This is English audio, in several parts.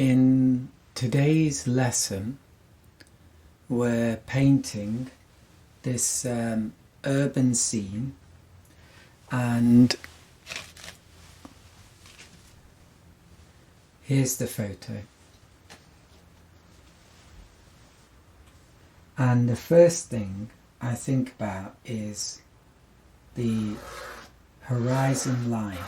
In today's lesson, we're painting this urban scene, and here's the photo. And the first thing I think about is the horizon line.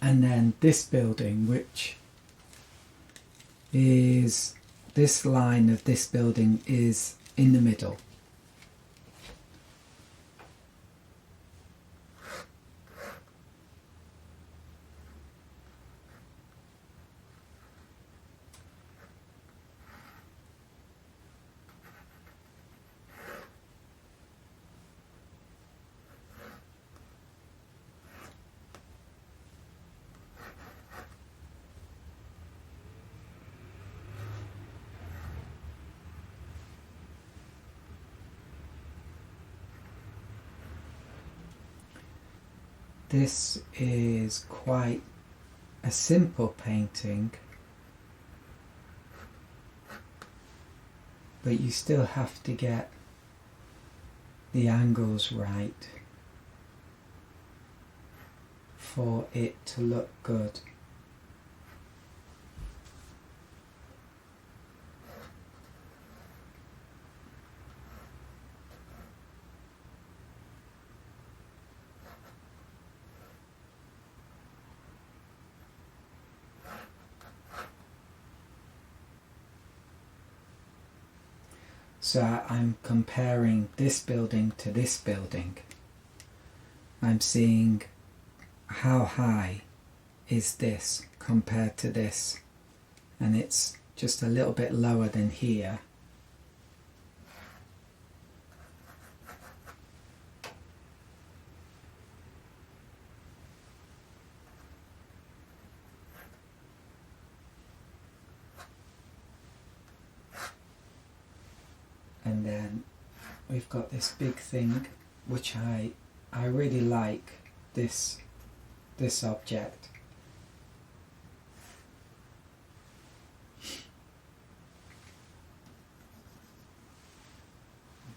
And then this building, which is, this line of this building is in the middle. This is quite a simple painting, but you still have to get the angles right for it to look good. So I'm comparing this building to this building. I'm seeing how high is this compared to this, and it's just a little bit lower than here. And then we've got this big thing, which I really like this object.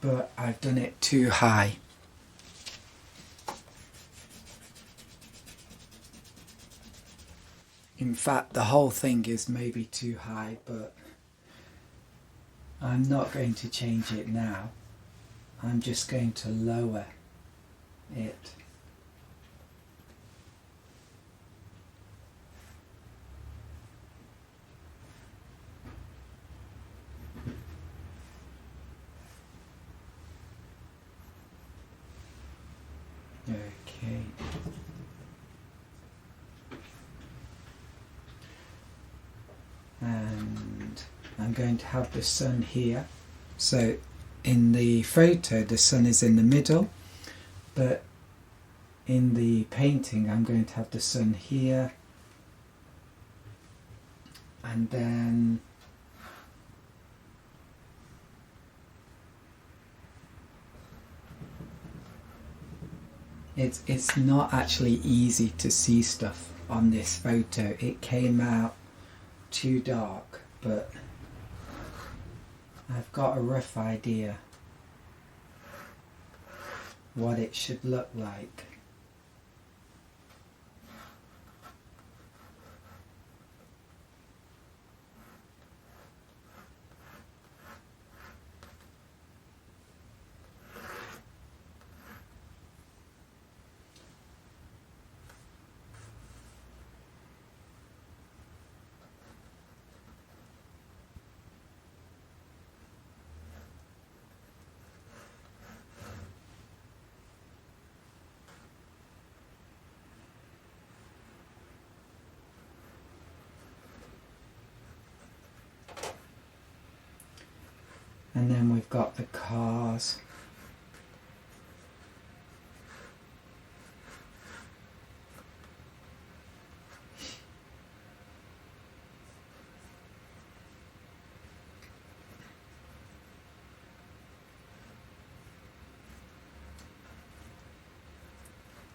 But I've done it too high. In fact, the whole thing is maybe too high, but I'm not going to change it now. I'm just going to lower it. Okay. And I'm going to have the sun here. So in the photo the sun is in the middle, but in the painting I'm going to have the sun here, and then it's not actually easy to see stuff on this photo. It came out too dark, but I've got a rough idea what it should look like. And then we've got the cars.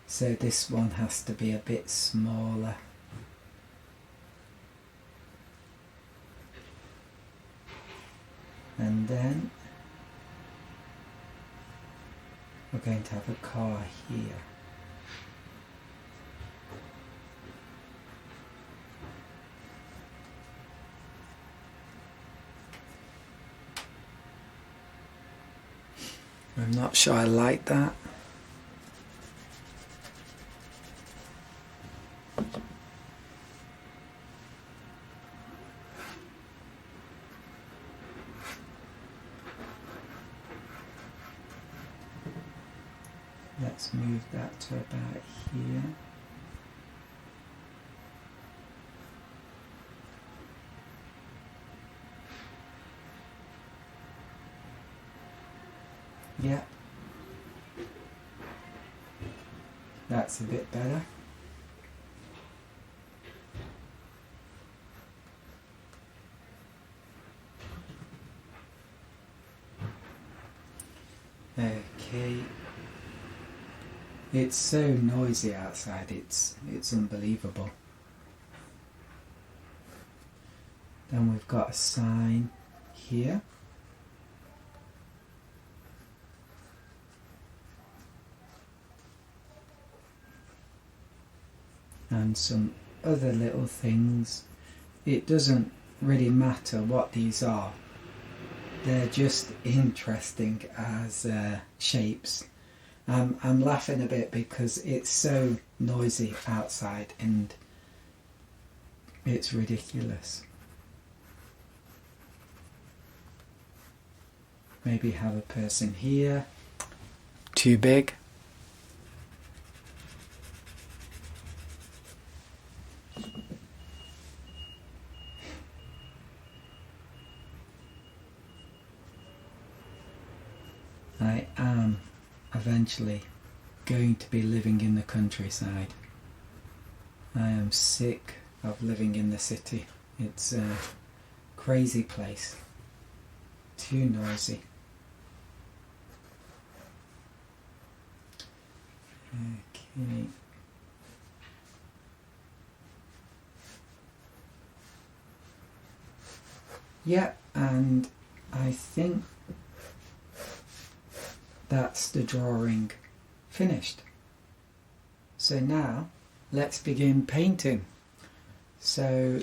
So this one has to be a bit smaller. And then we're going to have a car here. I'm not sure I like that. Let's move that to about here. Yeah, that's a bit better. Okay. It's so noisy outside, it's unbelievable. Then we've got a sign here. And some other little things. It doesn't really matter what these are. They're just interesting as shapes. I'm laughing a bit because it's so noisy outside and it's ridiculous. Maybe have a person here. Too big. I am eventually going to be living in the countryside. I am sick of living in the city. It's a crazy place. Too noisy. Okay. Yeah, and I think that's the drawing finished. So now let's begin painting. So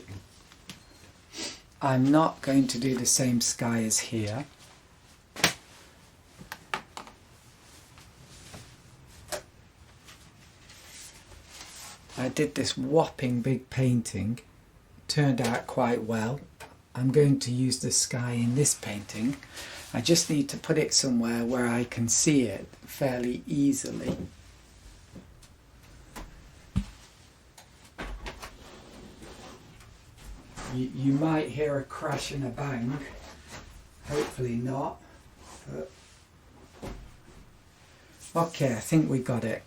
I'm not going to do the same sky as here. I did this whopping big painting, turned out quite well. I'm going to use the sky in this painting. I just need to put it somewhere where I can see it fairly easily. You might hear a crash and a bang, hopefully not. But okay, I think we got it.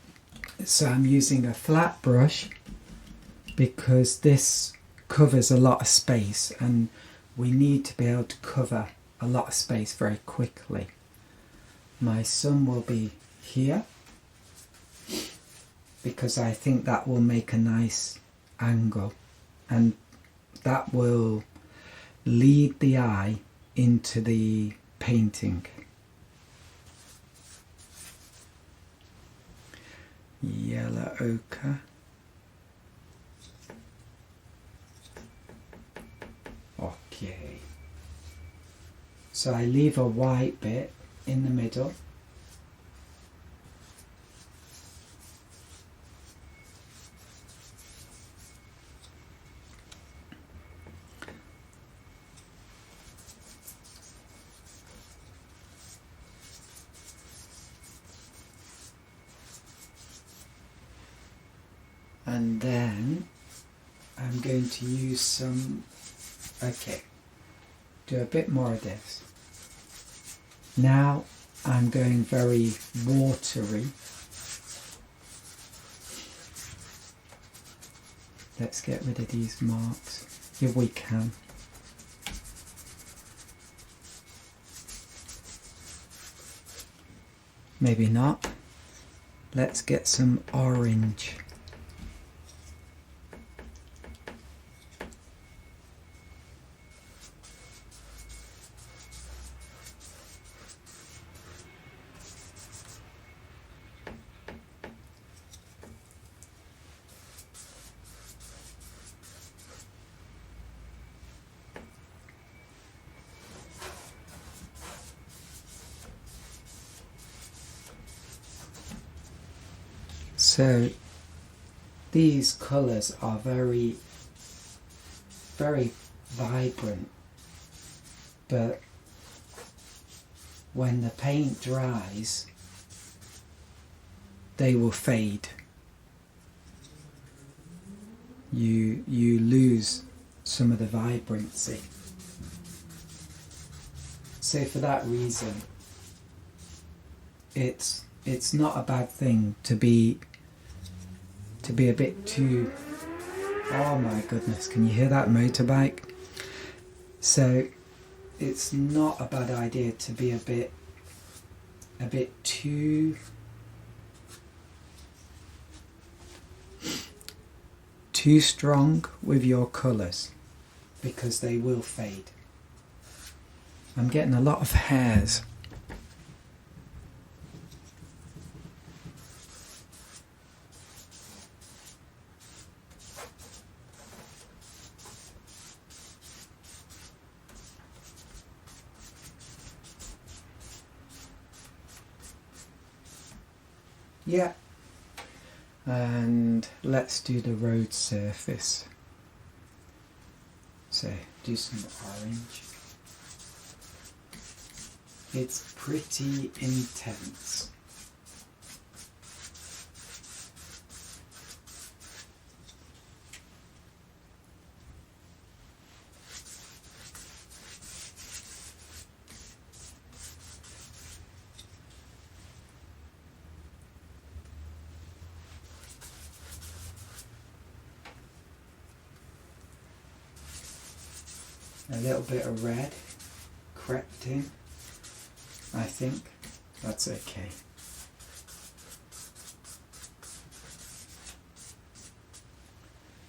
So I'm using a flat brush because this covers a lot of space and we need to be able to cover a lot of space very quickly. My sun will be here because I think that will make a nice angle and that will lead the eye into the painting. Yellow ochre. Okay. So I leave a white bit in the middle. And then I'm going to use some, okay, do a bit more of this. Now I'm going very watery. Let's get rid of these marks if we can. Maybe not. Let's get some orange. So these colours are very, very vibrant, but when the paint dries, they will fade. You lose some of the vibrancy. So for that reason, it's not a bad thing to be a bit too. Oh my goodness, can you hear that motorbike? So it's not a bad idea to be a bit too strong with your colours, because they will fade. I'm getting a lot of hairs. Yeah. And let's do the road surface. So do some orange. It's pretty intense. A little bit of red crept in, I think. That's okay.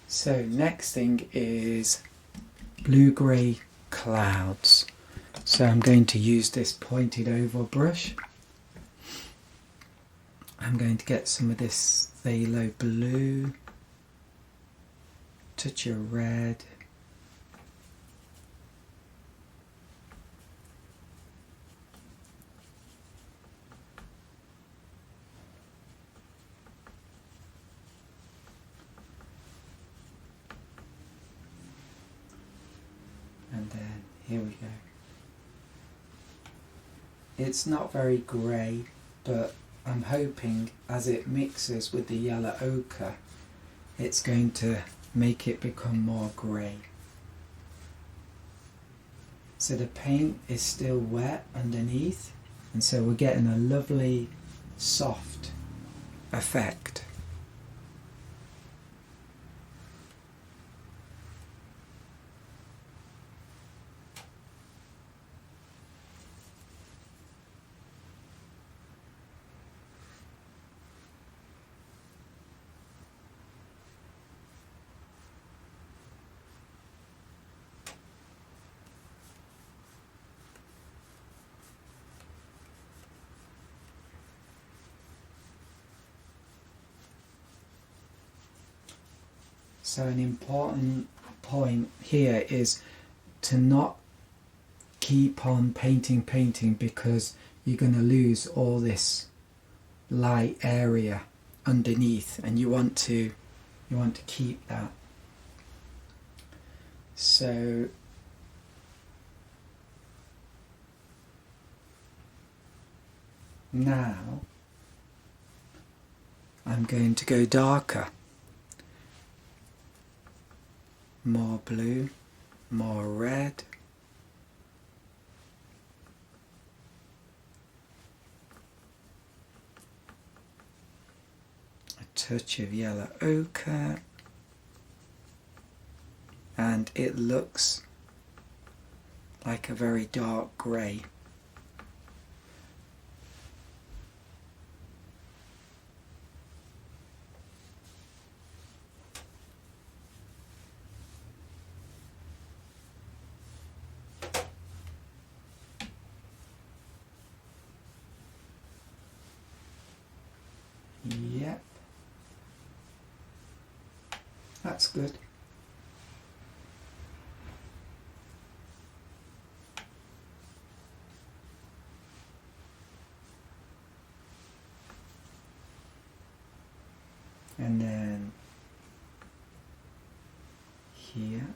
So next thing is blue-grey clouds. So I'm going to use this pointed oval brush. I'm going to get some of this phthalo blue, touch of red, and then here we go. It's not very grey, but I'm hoping as it mixes with the yellow ochre, it's going to make it become more grey. So the paint is still wet underneath, and so we're getting a lovely soft effect. So an important point here is to not keep on painting, because you're going to lose all this light area underneath, and you want to keep that. So now I'm going to go darker. More blue, more red. A touch of yellow ochre. And it looks like a very dark grey. Yep, that's good. here.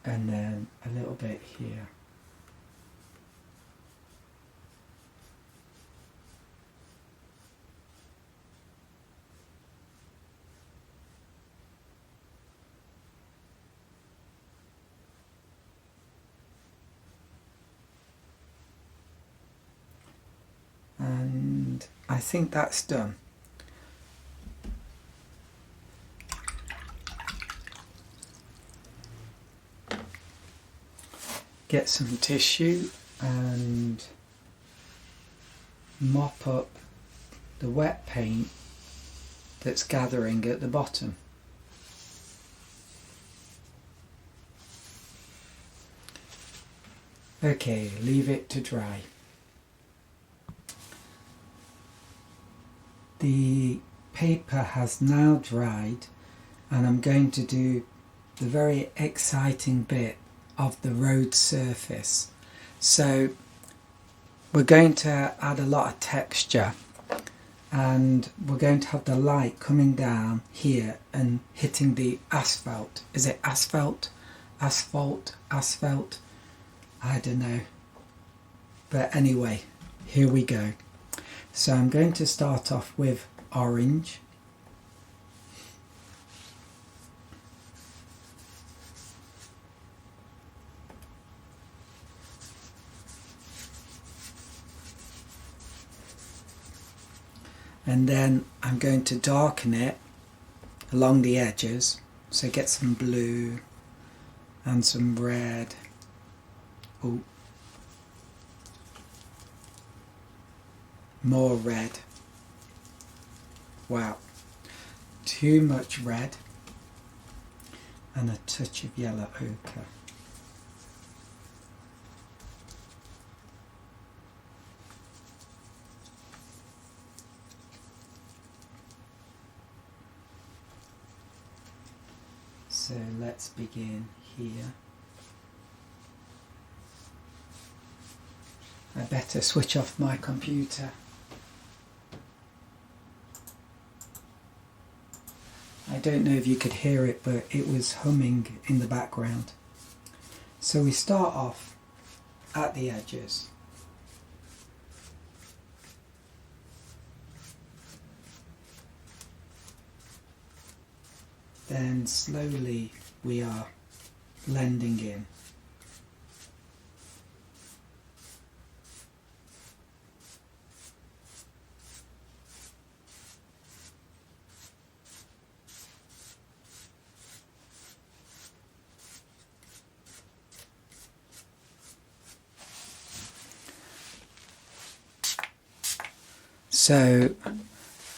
And then a little bit here. And I think that's done. Get some tissue and mop up the wet paint that's gathering at the bottom. Okay, leave it to dry. The paper has now dried, and I'm going to do the very exciting bit of the road surface. So we're going to add a lot of texture, and we're going to have the light coming down here and hitting the asphalt. Is it asphalt? Asphalt? Asphalt? I don't know. But anyway, here we go. So I'm going to start off with orange. And then I'm going to darken it along the edges, so get some blue and some red. Oh, more red. Wow, too much red, and a touch of yellow ochre. So let's begin here. I better switch off my computer. I don't know if you could hear it, but it was humming in the background. So we start off at the edges. Then slowly we are blending in. So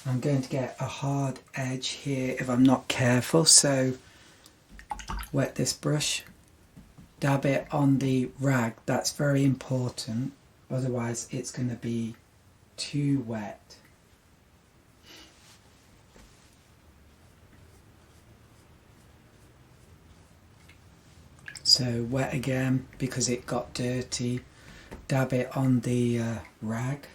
I'm going to get a hard edge here if I'm not careful, so wet this brush, dab it on the rag. That's very important, otherwise it's going to be too wet. So wet again because it got dirty, dab it on the rag.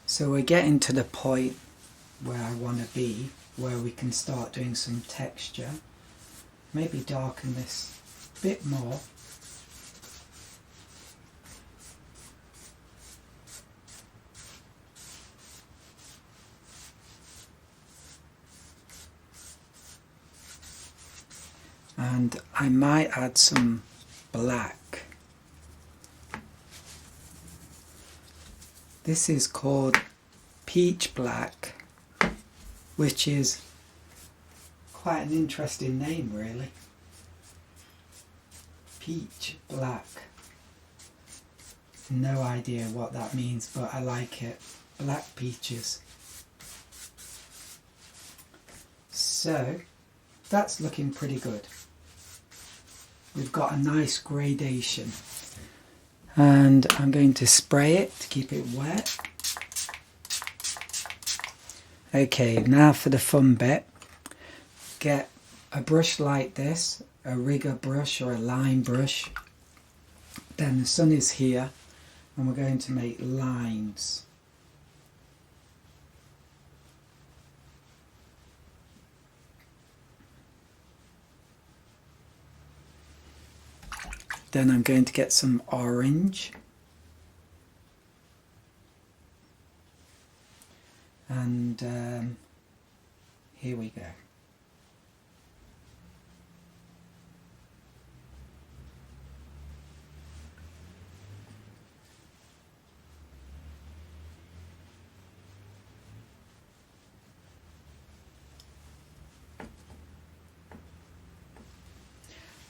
So we're getting to the point where I want to be, where we can start doing some texture. Maybe darken this a bit more. And I might add some black. This is called peach black, which is quite an interesting name, really. Peach black. No idea what that means, but I like it. Black peaches. So that's looking pretty good. We've got a nice gradation. And I'm going to spray it to keep it wet. Okay, now for the fun bit. get a brush like this, a rigger brush or a line brush. Then the sun is here and we're going to make lines. Then I'm going to get some orange. And here we go.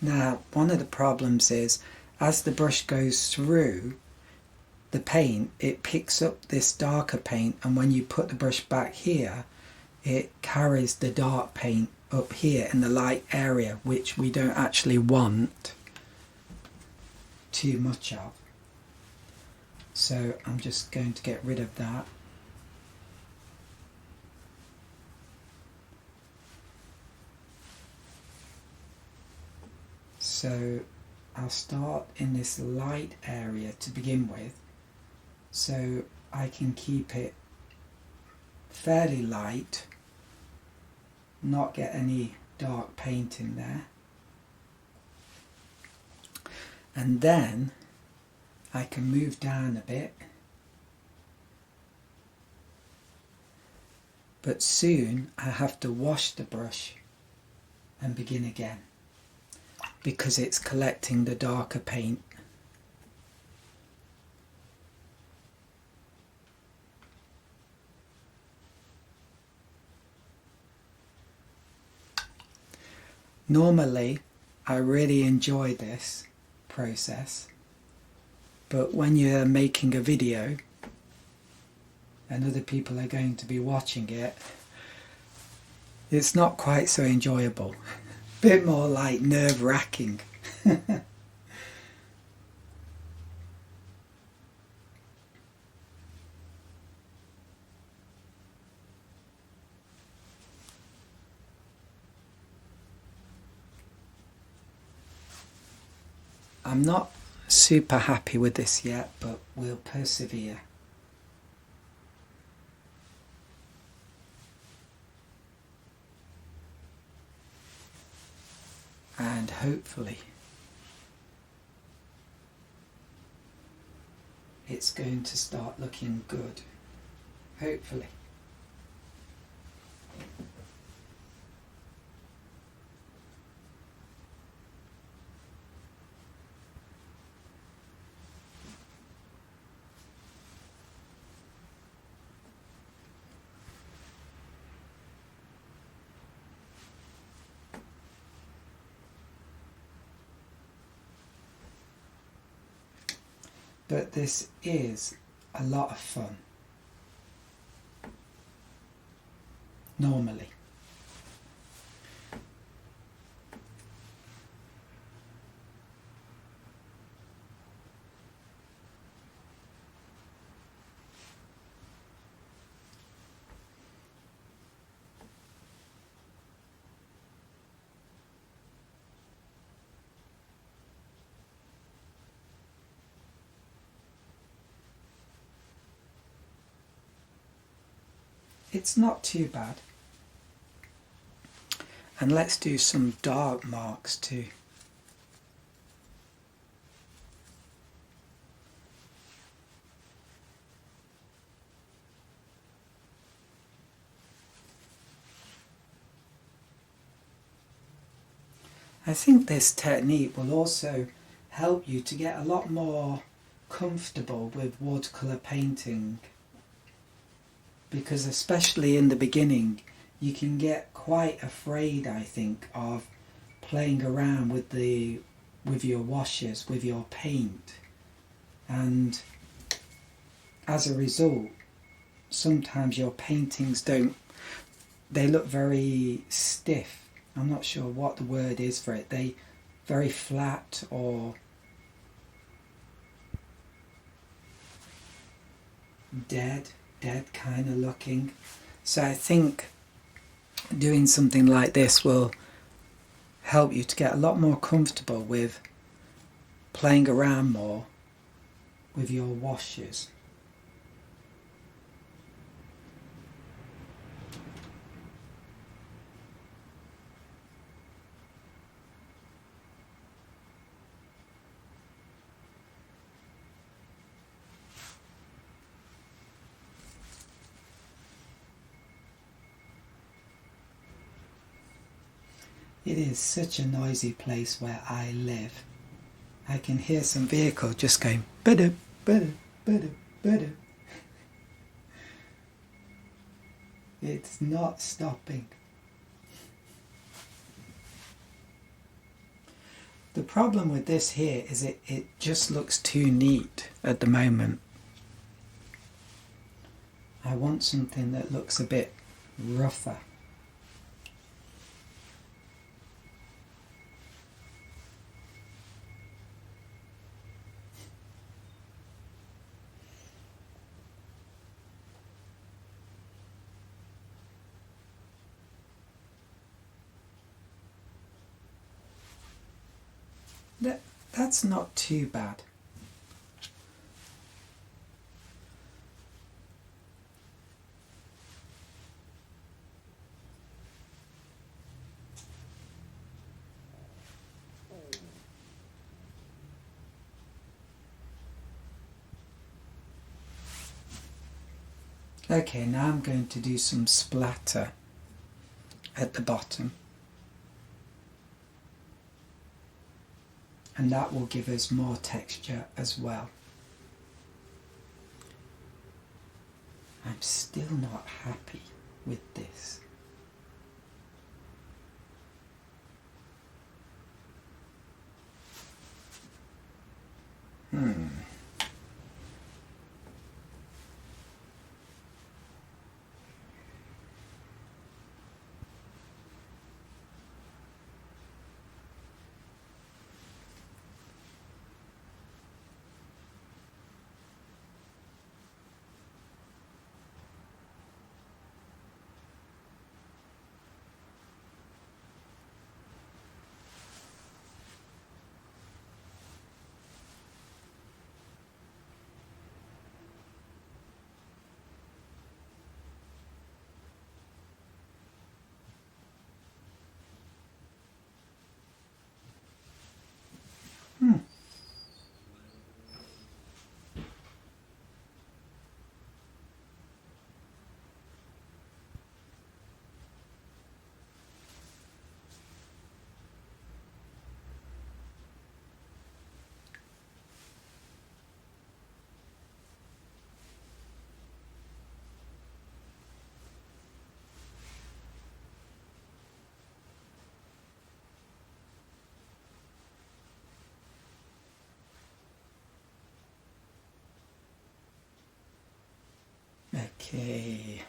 Now, one of the problems is, as the brush goes through the paint, it picks up this darker paint, and when you put the brush back here, it carries the dark paint up here in the light area, which we don't actually want too much of. So I'm just going to get rid of that. So I'll start in this light area to begin with, so I can keep it fairly light, not get any dark paint in there. And then I can move down a bit, but soon I have to wash the brush and begin again, because it's collecting the darker paint. Normally, I really enjoy this process, but when you're making a video and other people are going to be watching it, it's not quite so enjoyable. Bit more like nerve-wracking. I'm not super happy with this yet, but we'll persevere. And hopefully it's going to start looking good. Hopefully. But this is a lot of fun, normally. It's not too bad. And let's do some dark marks too. I think this technique will also help you to get a lot more comfortable with watercolor painting, because especially in the beginning you can get quite afraid, I think, of playing around with your washes, with your paint, and as a result sometimes your paintings they look very stiff. I'm not sure what the word is for it. They very flat or dead kind of looking. So I think doing something like this will help you to get a lot more comfortable with playing around more with your washes. It is such a noisy place where I live. I can hear some vehicle just going bada bada bada bada. It's not stopping. The problem with this here is it just looks too neat at the moment. I want something that looks a bit rougher. That's not too bad. Okay, now I'm going to do some splatter at the bottom. And that will give us more texture as well. I'm still not happy with this. Okay.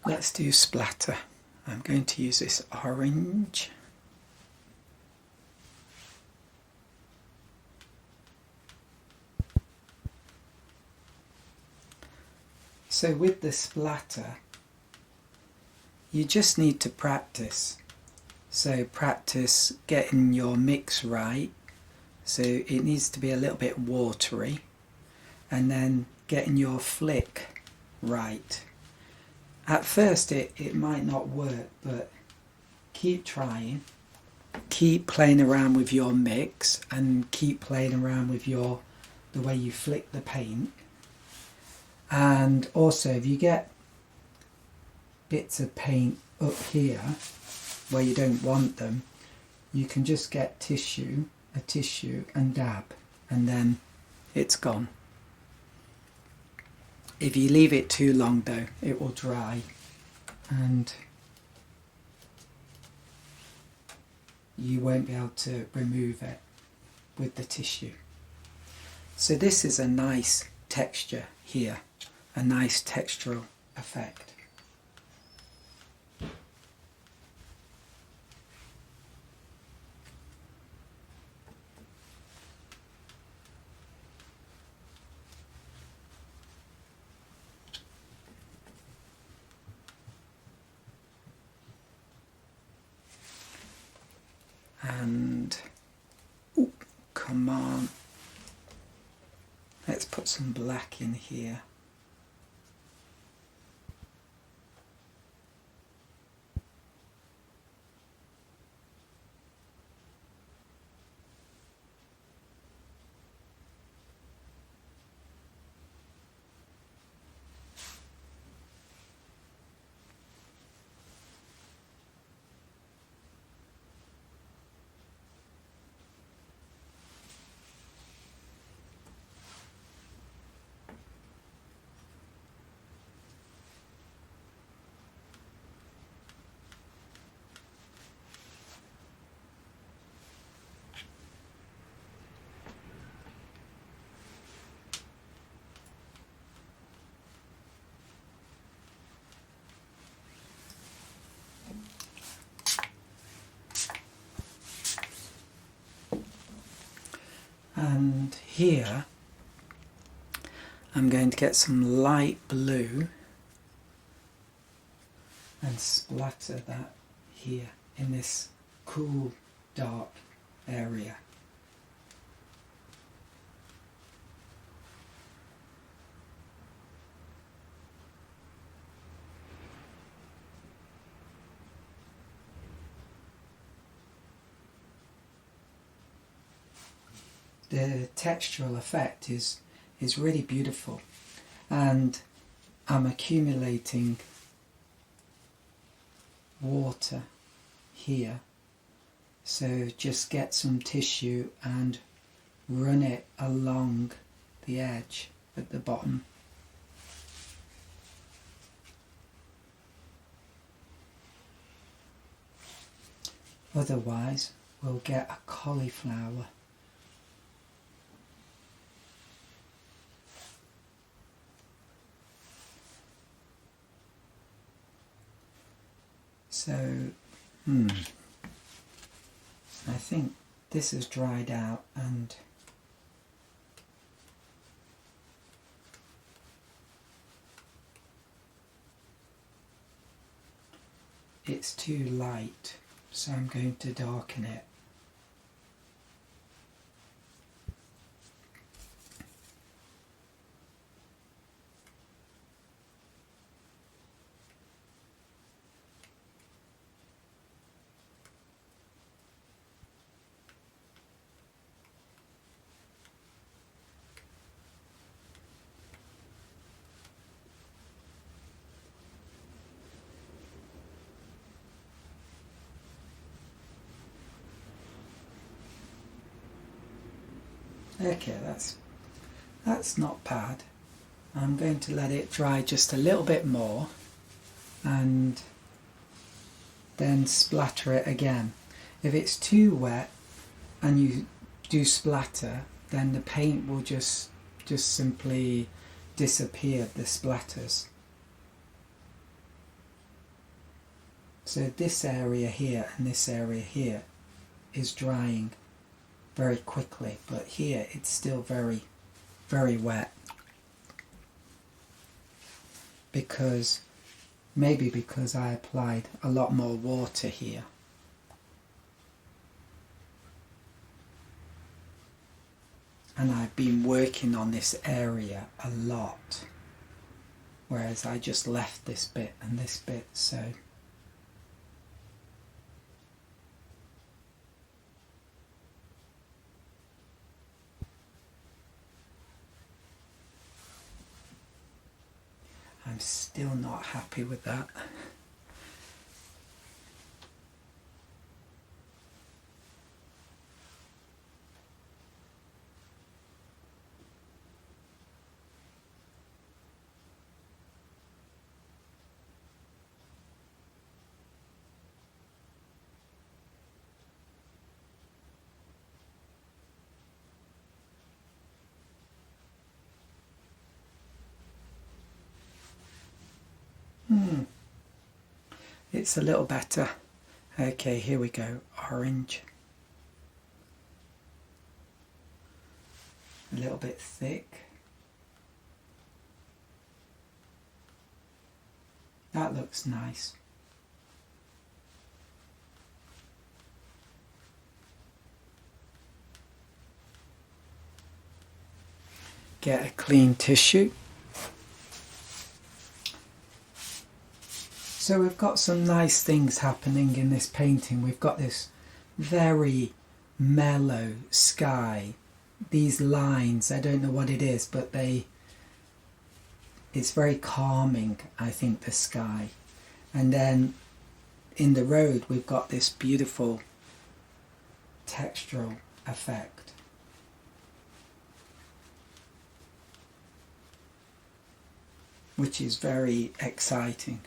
Let's do splatter. I'm going to use this orange. So with the splatter, you just need to practice. So practice getting your mix right. So it needs to be a little bit watery. And then getting your flick right. At first it might not work, but keep trying. Keep playing around with your mix and keep playing around with the way you flick the paint. And also if you get bits of paint up here where you don't want them, you can just get a tissue and dab, and then it's gone. If you leave it too long though, it will dry and you won't be able to remove it with the tissue. So this is a nice texture here, a nice textural effect. put some black in here. And here I'm going to get some light blue and splatter that here in this cool dark area. The textural effect is really beautiful, and I'm accumulating water here, so just get some tissue and run it along the edge at the bottom. Otherwise we'll get a cauliflower. So, I think this has dried out and it's too light, so I'm going to darken it. Okay, that's not bad. I'm going to let it dry just a little bit more and then splatter it again. If it's too wet and you do splatter, then the paint will just simply disappear, the splatters. So this area here and this area here is drying very quickly, but here it's still very, very wet, because maybe because I applied a lot more water here. And I've been working on this area a lot, whereas I just left this bit and this bit, so I'm still not happy with that. It's a little better. Okay, here we go. Orange. A little bit thick. That looks nice. get a clean tissue. So we've got some nice things happening in this painting. We've got this very mellow sky. These lines, I don't know what it is, but it's very calming, I think, the sky. And then in the road we've got this beautiful textural effect. Which is very exciting.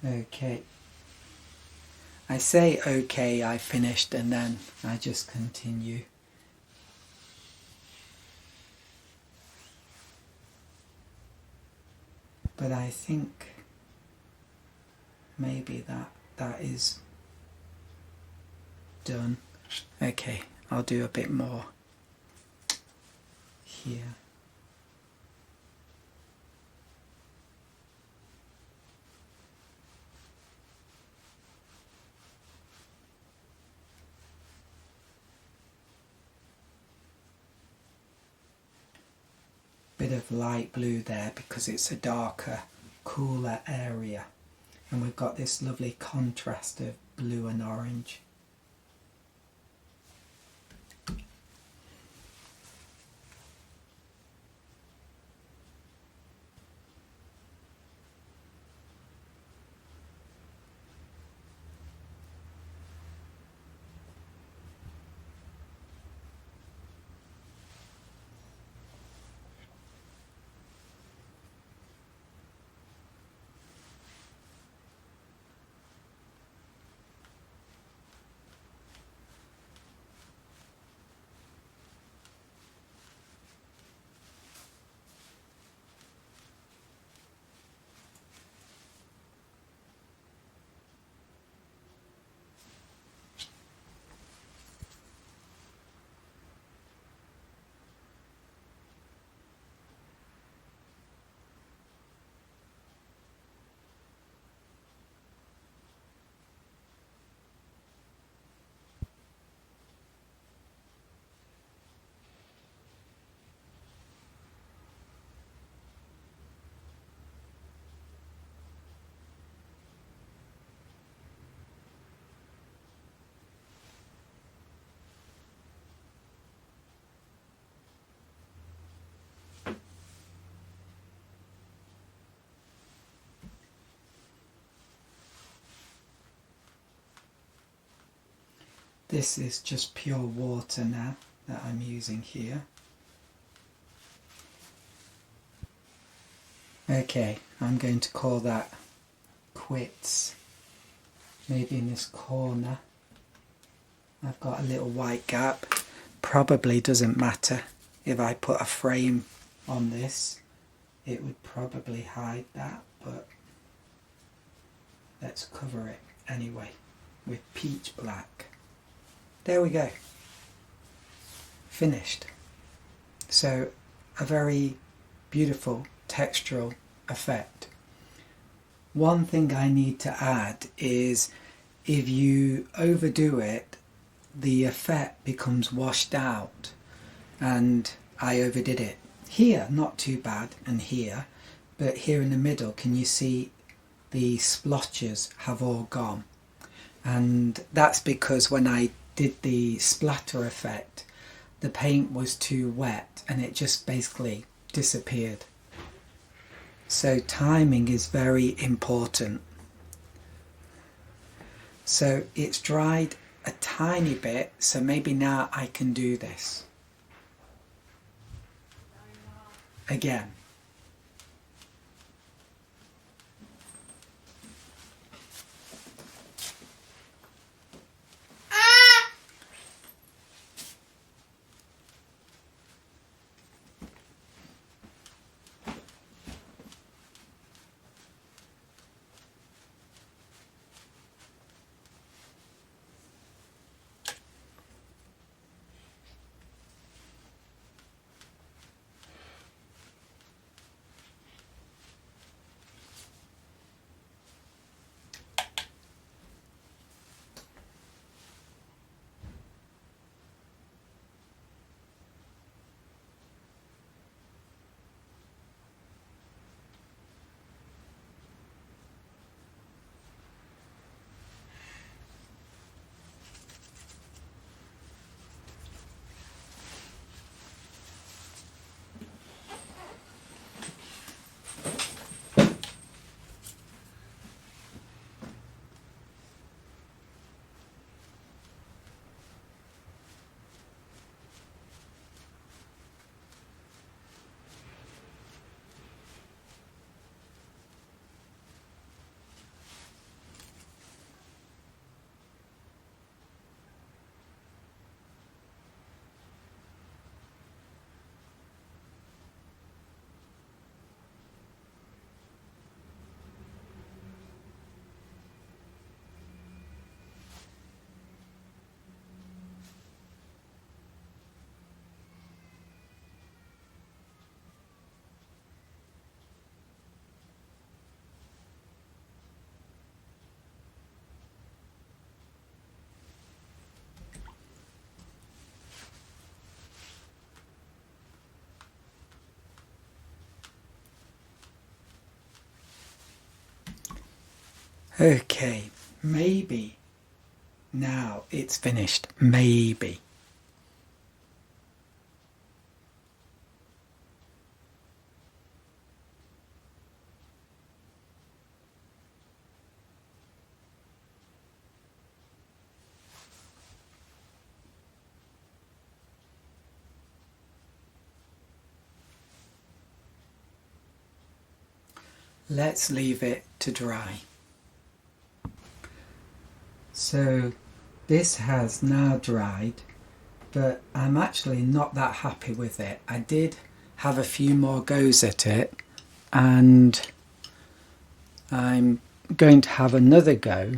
Okay. I say okay, I finished, and then I just continue. But I think maybe that is done. Okay, I'll do a bit more here. Bit of light blue there because it's a darker, cooler area, and we've got this lovely contrast of blue and orange. This is just pure water now that I'm using here. Okay, I'm going to call that quits. Maybe in this corner I've got a little white gap. Probably doesn't matter. If I put a frame on this, it would probably hide that, but let's cover it anyway with peach black. There we go. Finished. So a very beautiful textural effect. One thing I need to add is if you overdo it, the effect becomes washed out, and I overdid it. Here, not too bad, and here, but here in the middle, can you see the splotches have all gone? And that's because when I did the splatter effect, the paint was too wet and it just basically disappeared. So timing is very important. So it's dried a tiny bit, so maybe now I can do this again. Okay, maybe now it's finished. Maybe. Let's leave it to dry. So this has now dried, but I'm actually not that happy with it. I did have a few more goes at it, and I'm going to have another go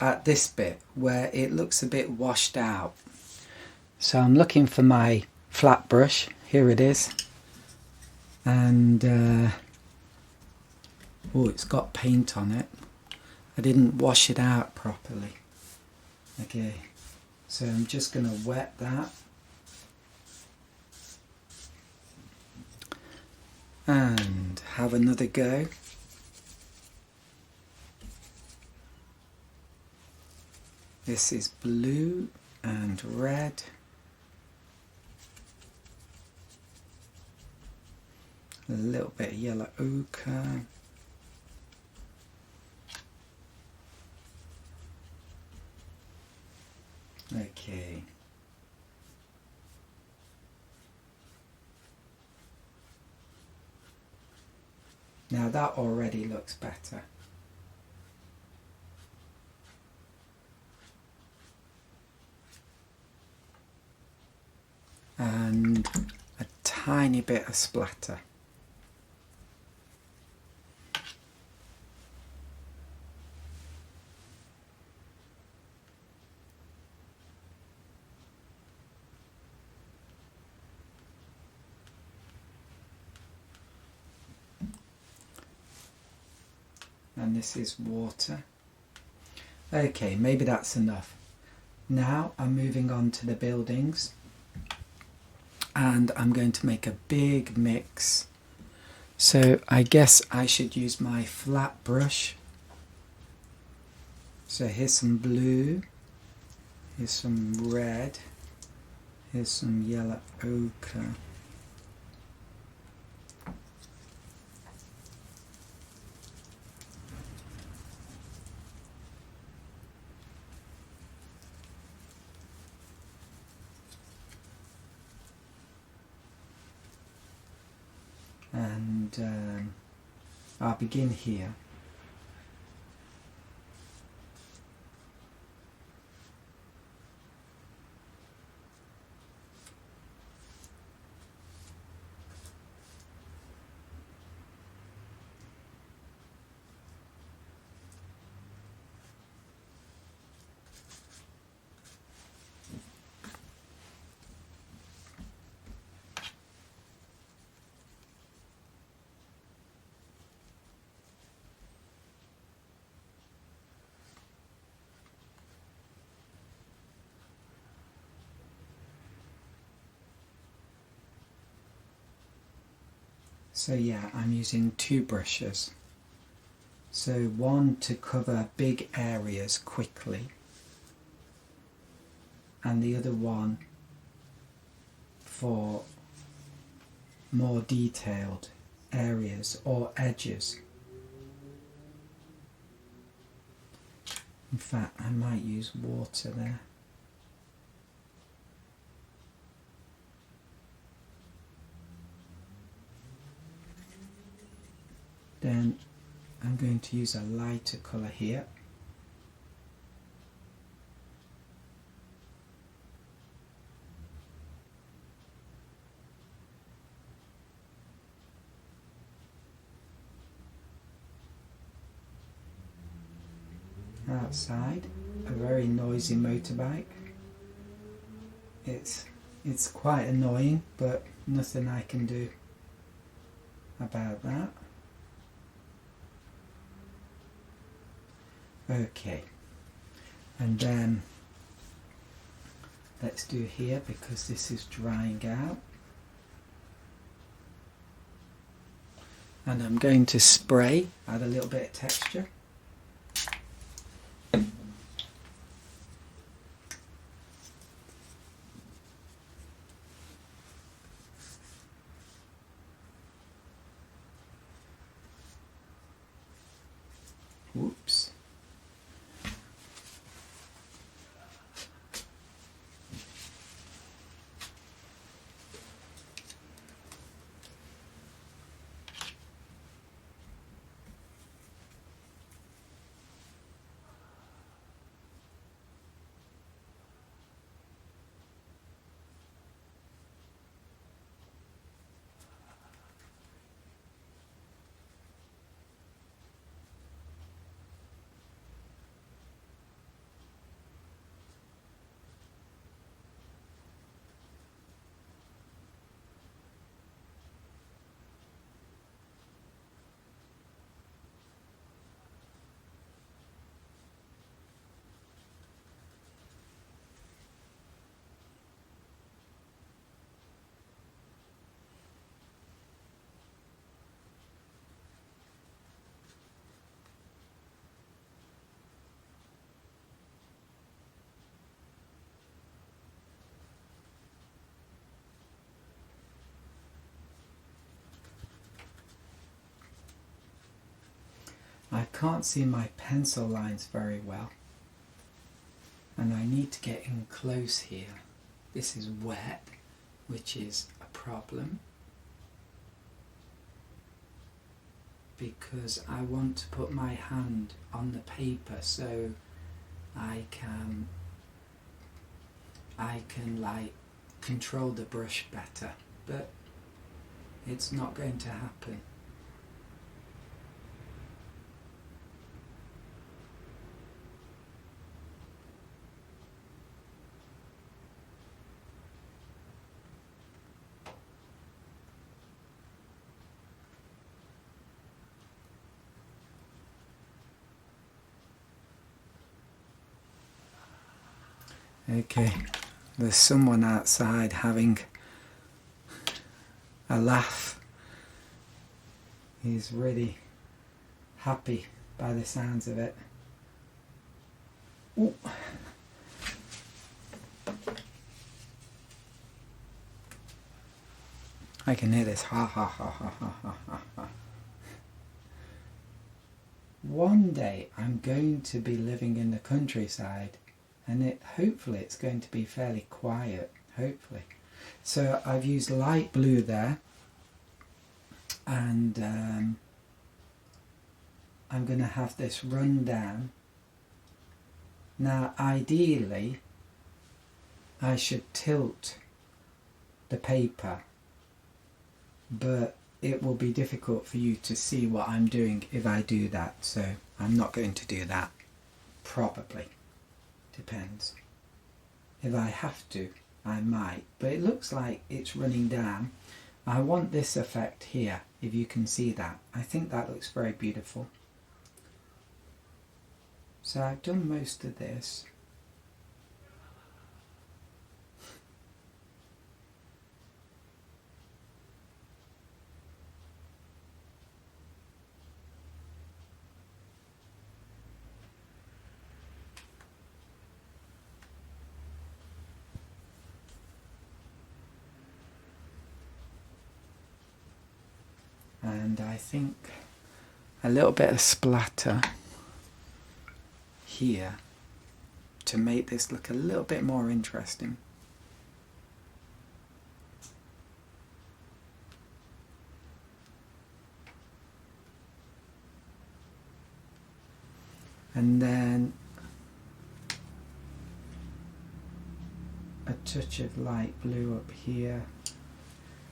at this bit where it looks a bit washed out. So I'm looking for my flat brush. Here it is. And oh, it's got paint on it. I didn't wash it out properly. Okay, so I'm just going to wet that. And have another go. This is blue and red. A little bit of yellow ochre. Okay. Now that already looks better. And a tiny bit of splatter. And this is water. Okay, maybe that's enough. Now I'm moving on to the buildings, and I'm going to make a big mix. So I guess I should use my flat brush. So here's some blue, here's some red, here's some yellow ochre. And I'll begin here. So yeah, I'm using two brushes. So one to cover big areas quickly, and the other one for more detailed areas or edges. In fact, I might use water there. Then I'm going to use a lighter colour here. Outside, a very noisy motorbike. It's quite annoying, but nothing I can do about that. Okay, and then let's do here because this is drying out. And I'm going to spray, add a little bit of texture. I can't see my pencil lines very well, and I need to get in close here. This is wet, which is a problem, because I want to put my hand on the paper so I can like control the brush better, but it's not going to happen. Okay, there's someone outside having a laugh. He's really happy by the sounds of it. Ooh. I can hear this ha ha ha ha ha ha ha ha. One day I'm going to be living in the countryside, and hopefully it's going to be fairly quiet, hopefully. So I've used light blue there, and I'm going to have this run down. Now ideally I should tilt the paper, but it will be difficult for you to see what I'm doing if I do that, so I'm not going to do that. Probably. Depends. If I have to, I might, but it looks like it's running down. I want this effect here, if you can see that. I think that looks very beautiful. So I've done most of this. And I think a little bit of splatter here to make this look a little bit more interesting. And then a touch of light blue up here.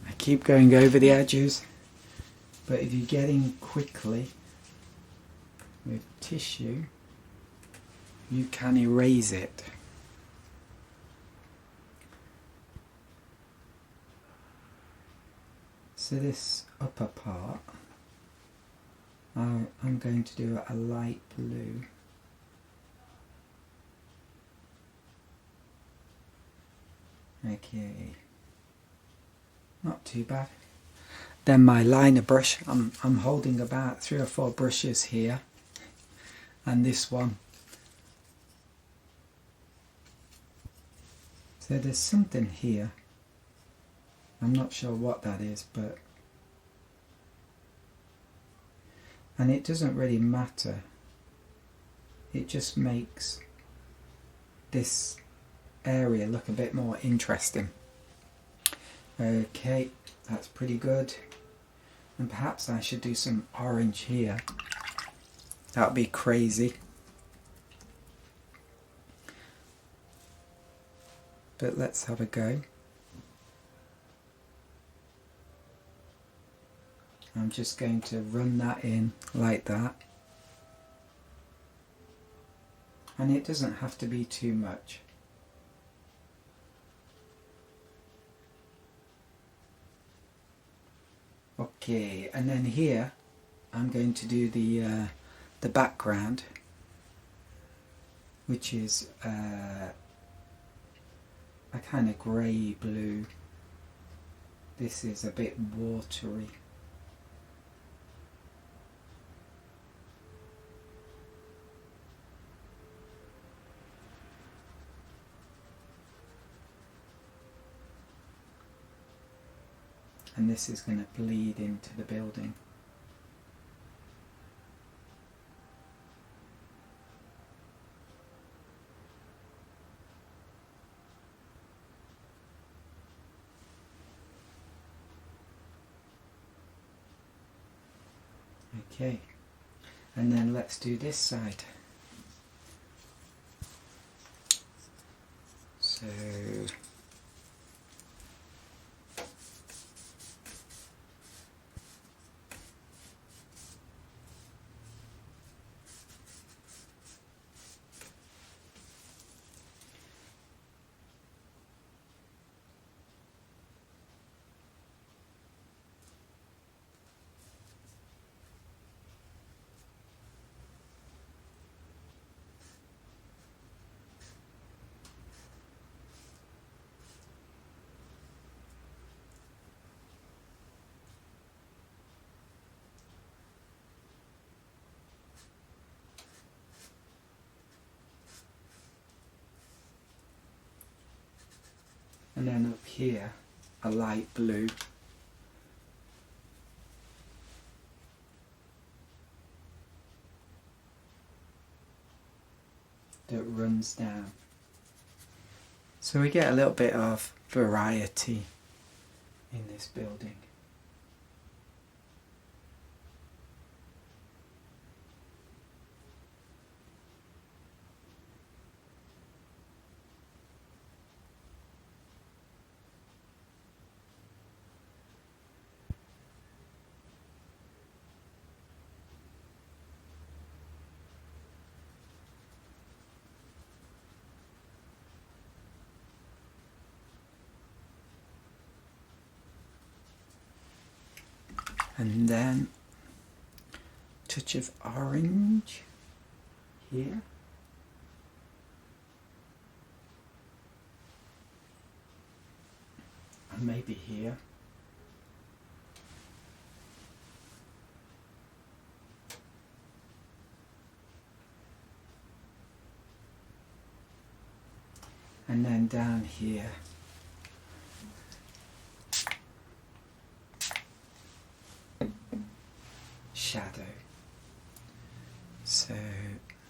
I keep going over the edges, but if you get in quickly with tissue, you can erase it. So this upper part, I'm going to do a light blue. Okay, not too bad. Then my liner brush, I'm holding about 3 or 4 brushes here, and this one. So there's something here. I'm not sure what that is, but... And it doesn't really matter. It just makes this area look a bit more interesting. Okay, that's pretty good. And perhaps I should do some orange here. That would be crazy. But let's have a go. I'm just going to run that in like that. And it doesn't have to be too much. Okay, and then here I'm going to do the background, which is a kind of grey blue. This is a bit watery. And this is going to bleed into the building. Okay, and then let's do this side. So and then up here a light blue. That runs down. So we get a little bit of variety in this building. And then touch of orange here. And maybe here. And then down here. Shadow. So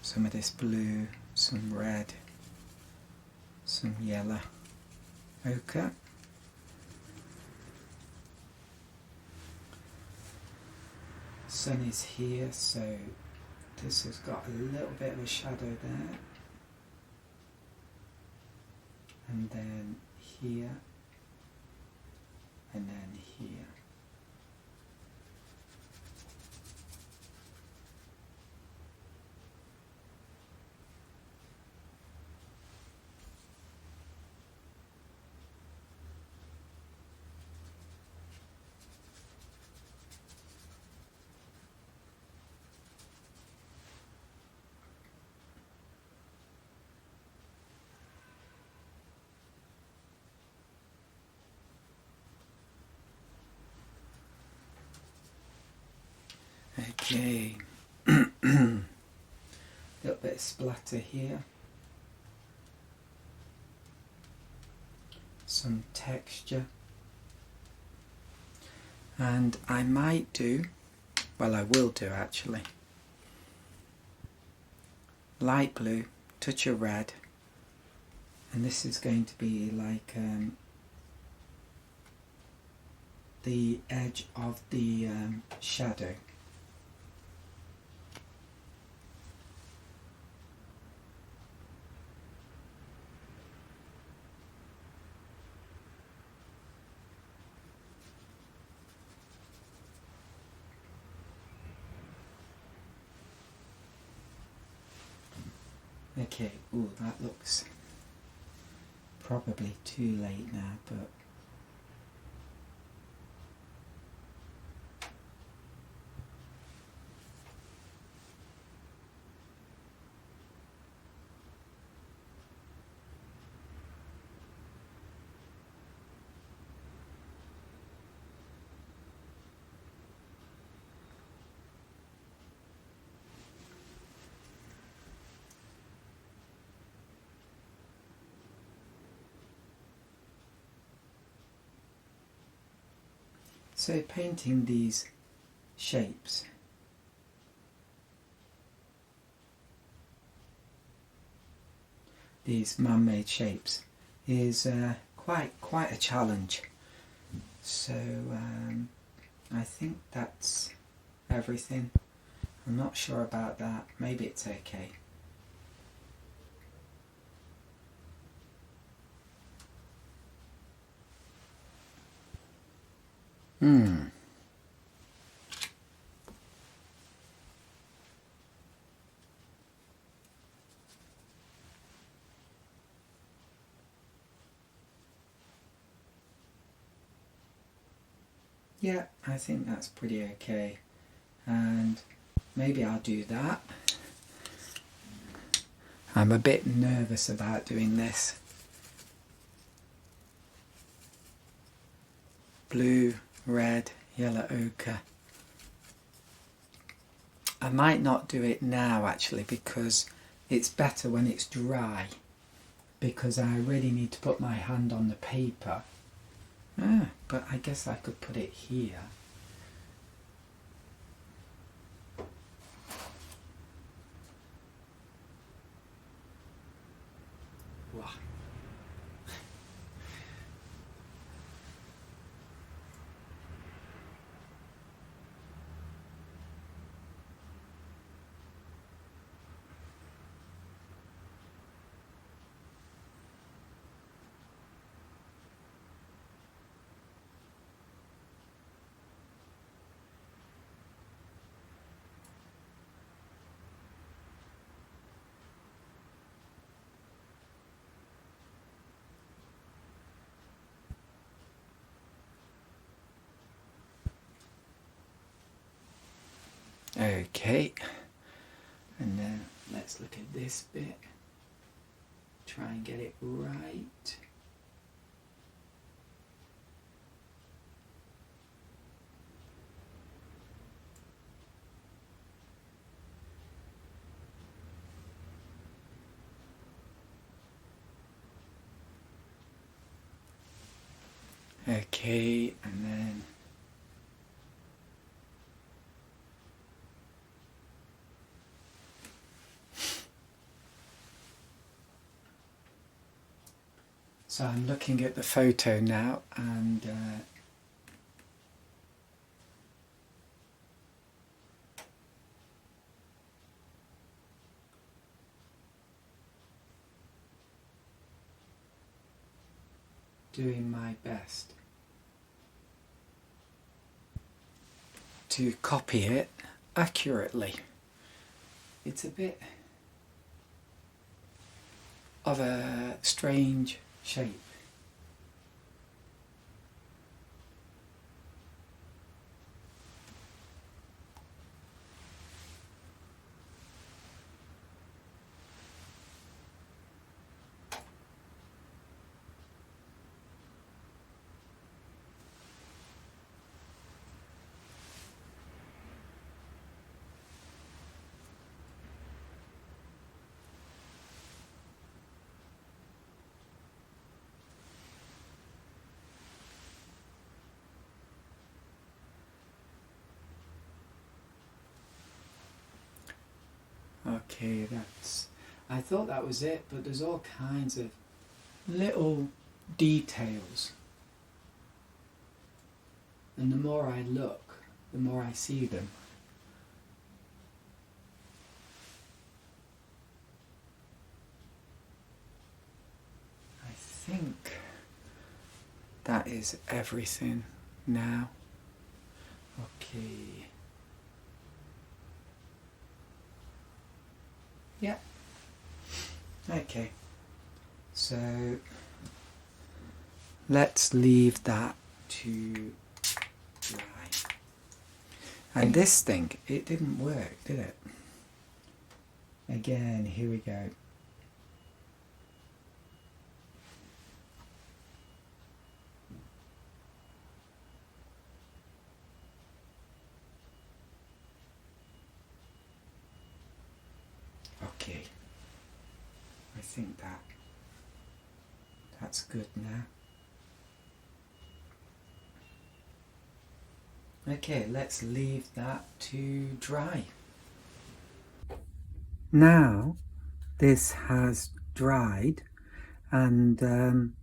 some of this blue, some red, some yellow ochre. Sun is here, so this has got a little bit of a shadow there. And then here, and then here. Okay, little bit of splatter here, some texture, and I might do, well I will do actually, light blue, touch of red, and this is going to be like the edge of the shadow. Okay, ooh, that looks probably too late now, but so painting these shapes, these man-made shapes, is quite a challenge. So I think that's everything. I'm not sure about that. Maybe it's okay. Yeah, I think that's pretty okay. And maybe I'll do that. I'm a bit nervous about doing this. Blue, red, yellow ochre. I might not do it now actually, because it's better when it's dry, because I really need to put my hand on the paper. But I guess I could put it here. Wow. Okay, and then let's look at this bit, try and get it right. Okay, and then so I'm looking at the photo now, and doing my best to copy it accurately. It's a bit of a strange shape. Okay, I thought that was it, but there's all kinds of little details. And the more I look, the more I see them. I think that is everything now. Okay. Yeah. Okay. So let's leave that to dry. And this thing, it didn't work, did it? Again, here we go. Okay. I think that's good now. Okay, let's leave that to dry. Now this has dried, and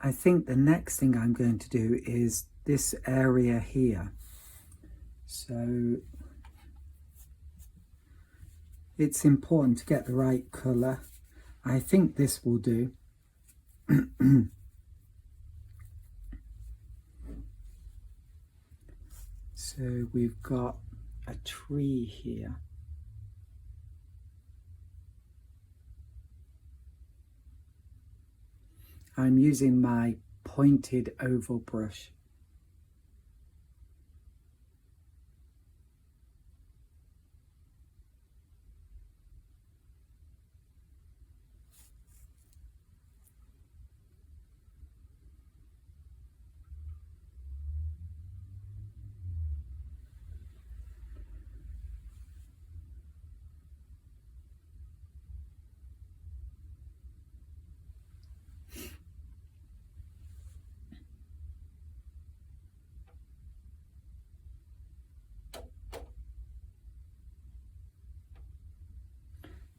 I think the next thing I'm going to do is this area here. So it's important to get the right colour. I think this will do. So we've got a tree here. I'm using my pointed oval brush.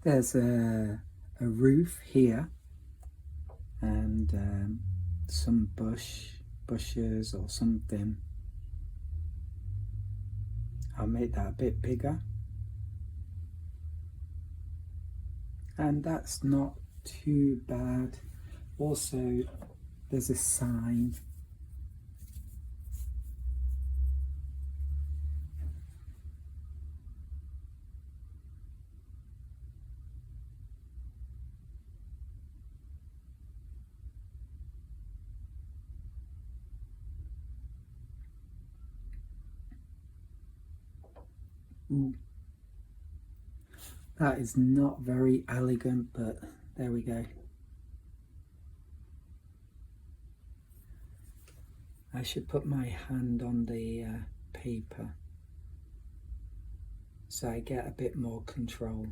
There's a roof here and some bushes or something. I'll make that a bit bigger. And that's not too bad. Also, there's a sign. Ooh. That is not very elegant, but there we go. I should put my hand on the paper so I get a bit more control.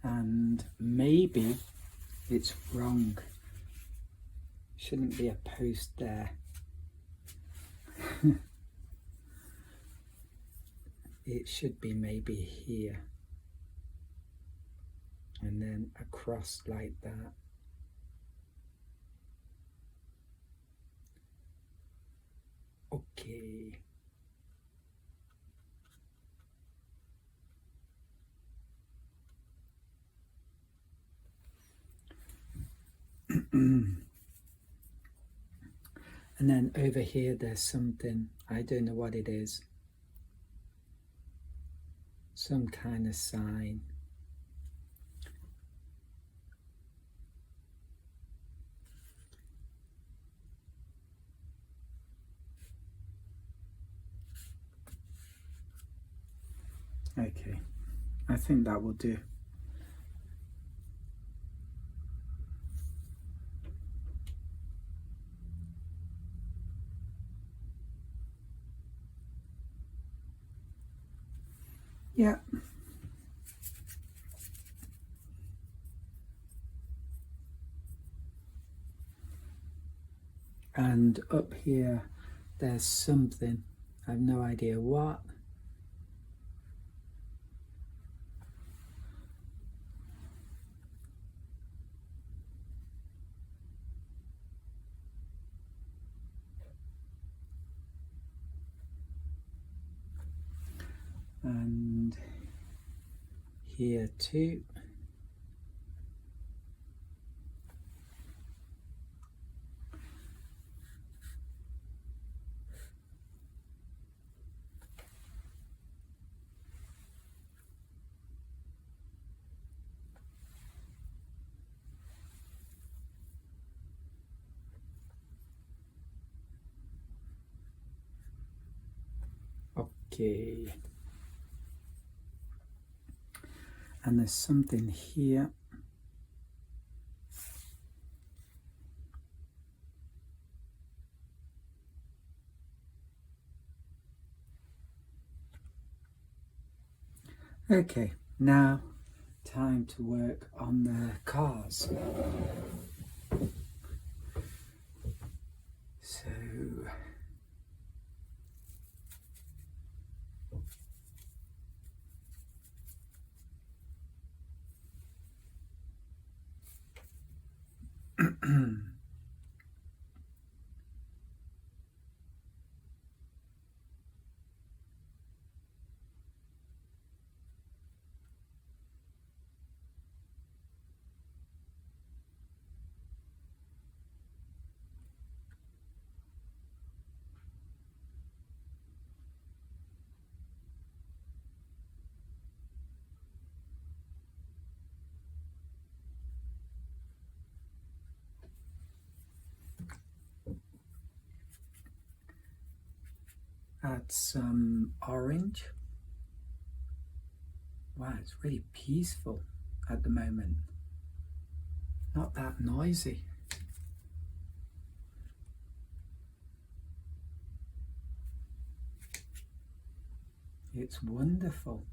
And maybe it's wrong. Shouldn't be a post there. It should be maybe here. And then across like that. Okay. And then over here there's something, I don't know what it is. Some kind of sign. Okay, I think that will do. Yeah. And up here, there's something. I have no idea what. And here too. Okay. And there's something here. Okay, now time to work on the cars. So add some orange. Wow, it's really peaceful at the moment. Not that noisy. It's wonderful.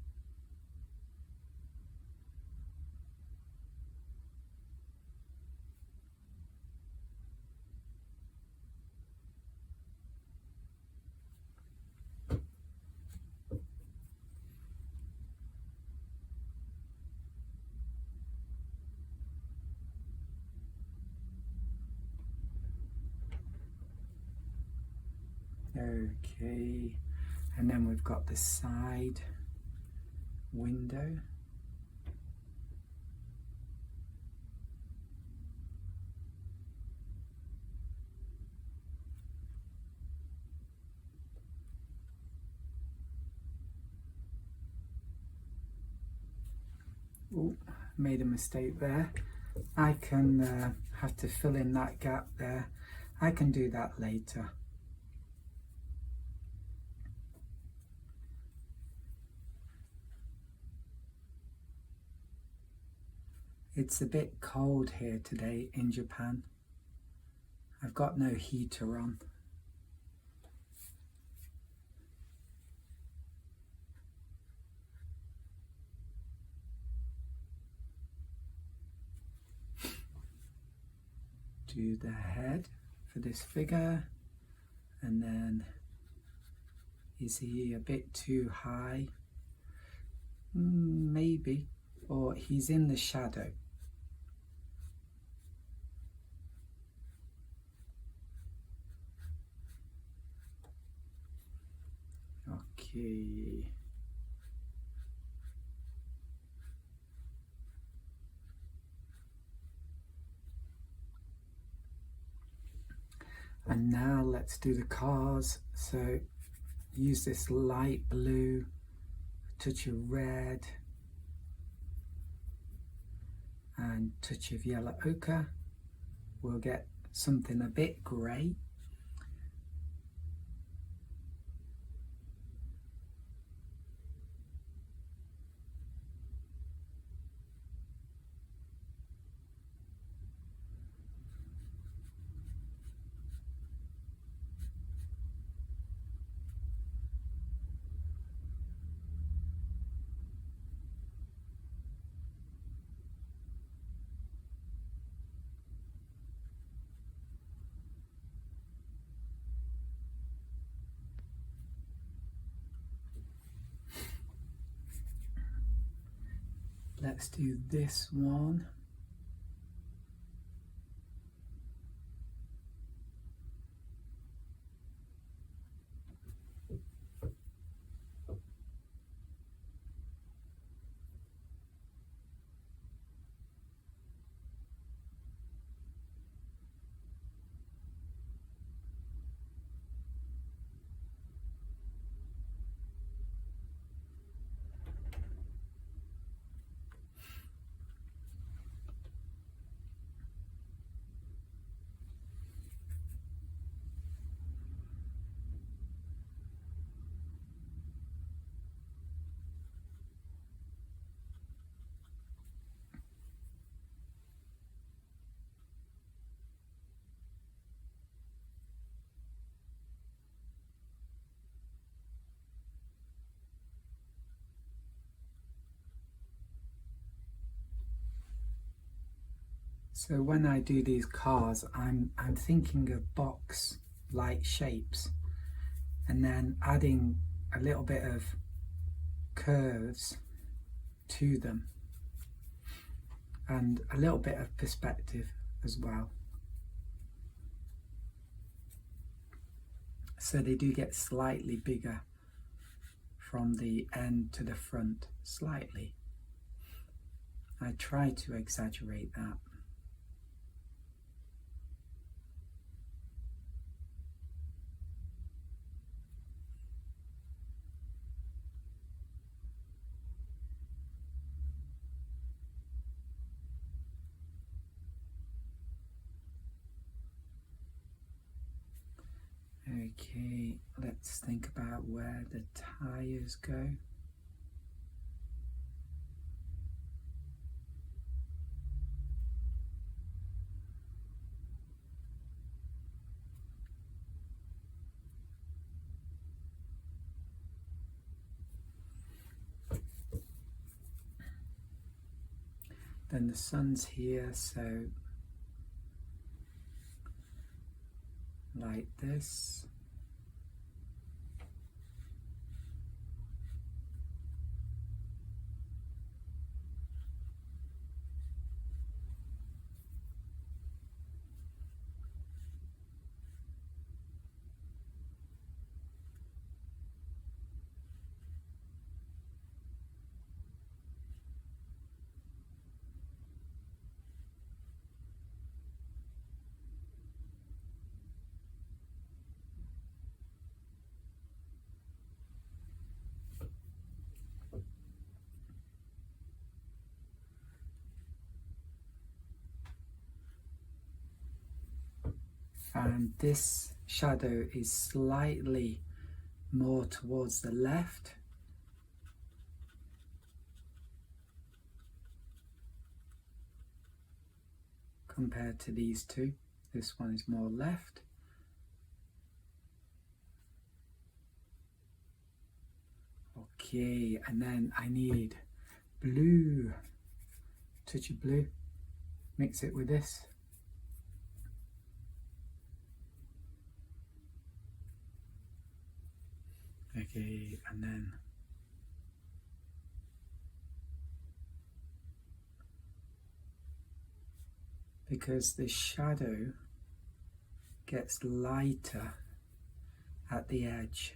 Okay, and then we've got the side window. Oh, made a mistake there. I can have to fill in that gap there. I can do that later. It's a bit cold here today in Japan. I've got no heater on. Do the head for this figure, and then is he a bit too high? Maybe, or he's in the shadow. Okay. And now let's do the cars. So use this light blue, touch of red, and touch of yellow ochre. We'll get something a bit grey. Let's do this one. So when I do these cars, I'm thinking of box-like shapes and then adding a little bit of curves to them and a little bit of perspective as well. So they do get slightly bigger from the end to the front, slightly. I try to exaggerate that. Okay, let's think about where the tires go. Then the sun's here, so like this. And this shadow is slightly more towards the left. Compared to these two, this one is more left. Okay, and then I need blue, touch of blue, mix it with this. Okay, and then because the shadow gets lighter at the edge,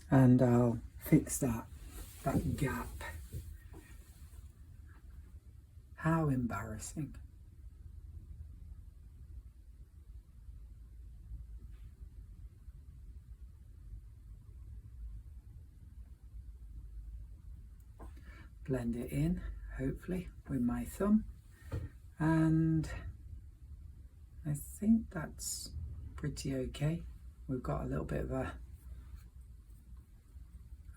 and I'll fix that gap. How embarrassing. Blend it in, hopefully, with my thumb. And I think that's pretty okay. We've got a little bit of a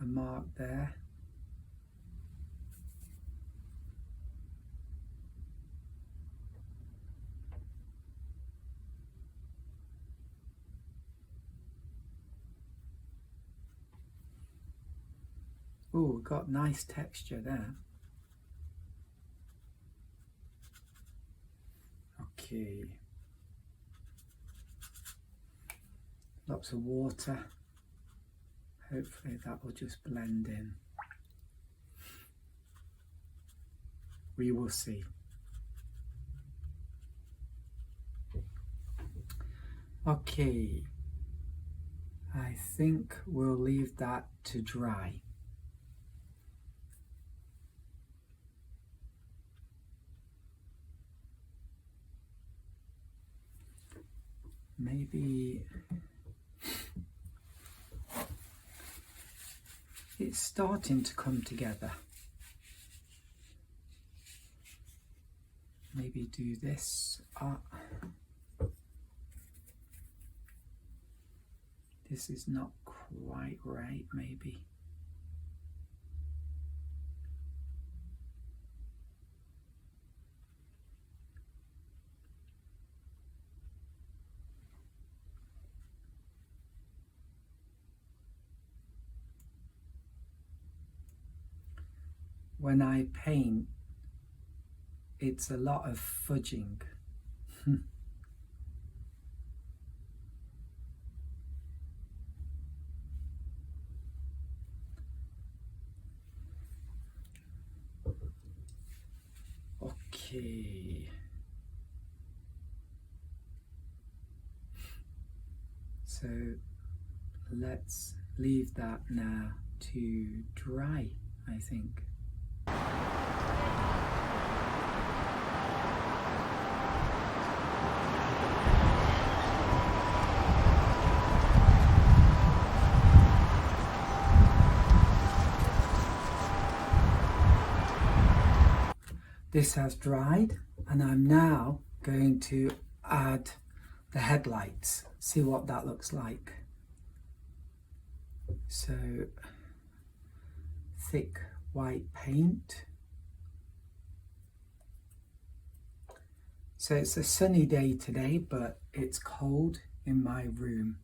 mark there. Oh, we've got nice texture there. Okay. Lots of water. Hopefully that will just blend in. We will see. Okay, I think we'll leave that to dry. Maybe it's starting to come together. Maybe do this. This is not quite right, maybe. When I paint, it's a lot of fudging. Okay. So let's leave that now to dry, I think. This has dried, and I'm now going to add the headlights, see what that looks like. So, thick white paint. So it's a sunny day today, but it's cold in my room.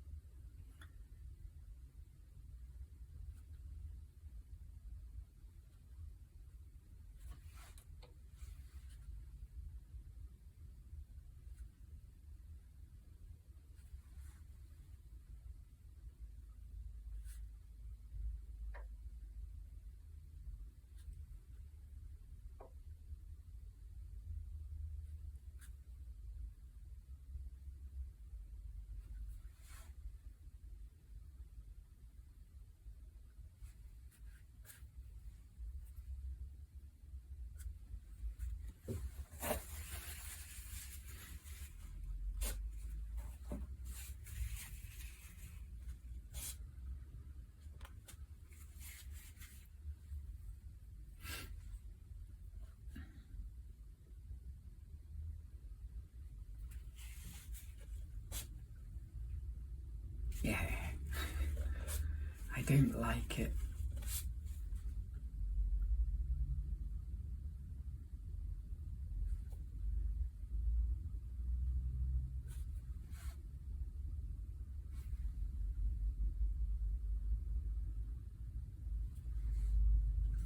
Yeah, I don't like it.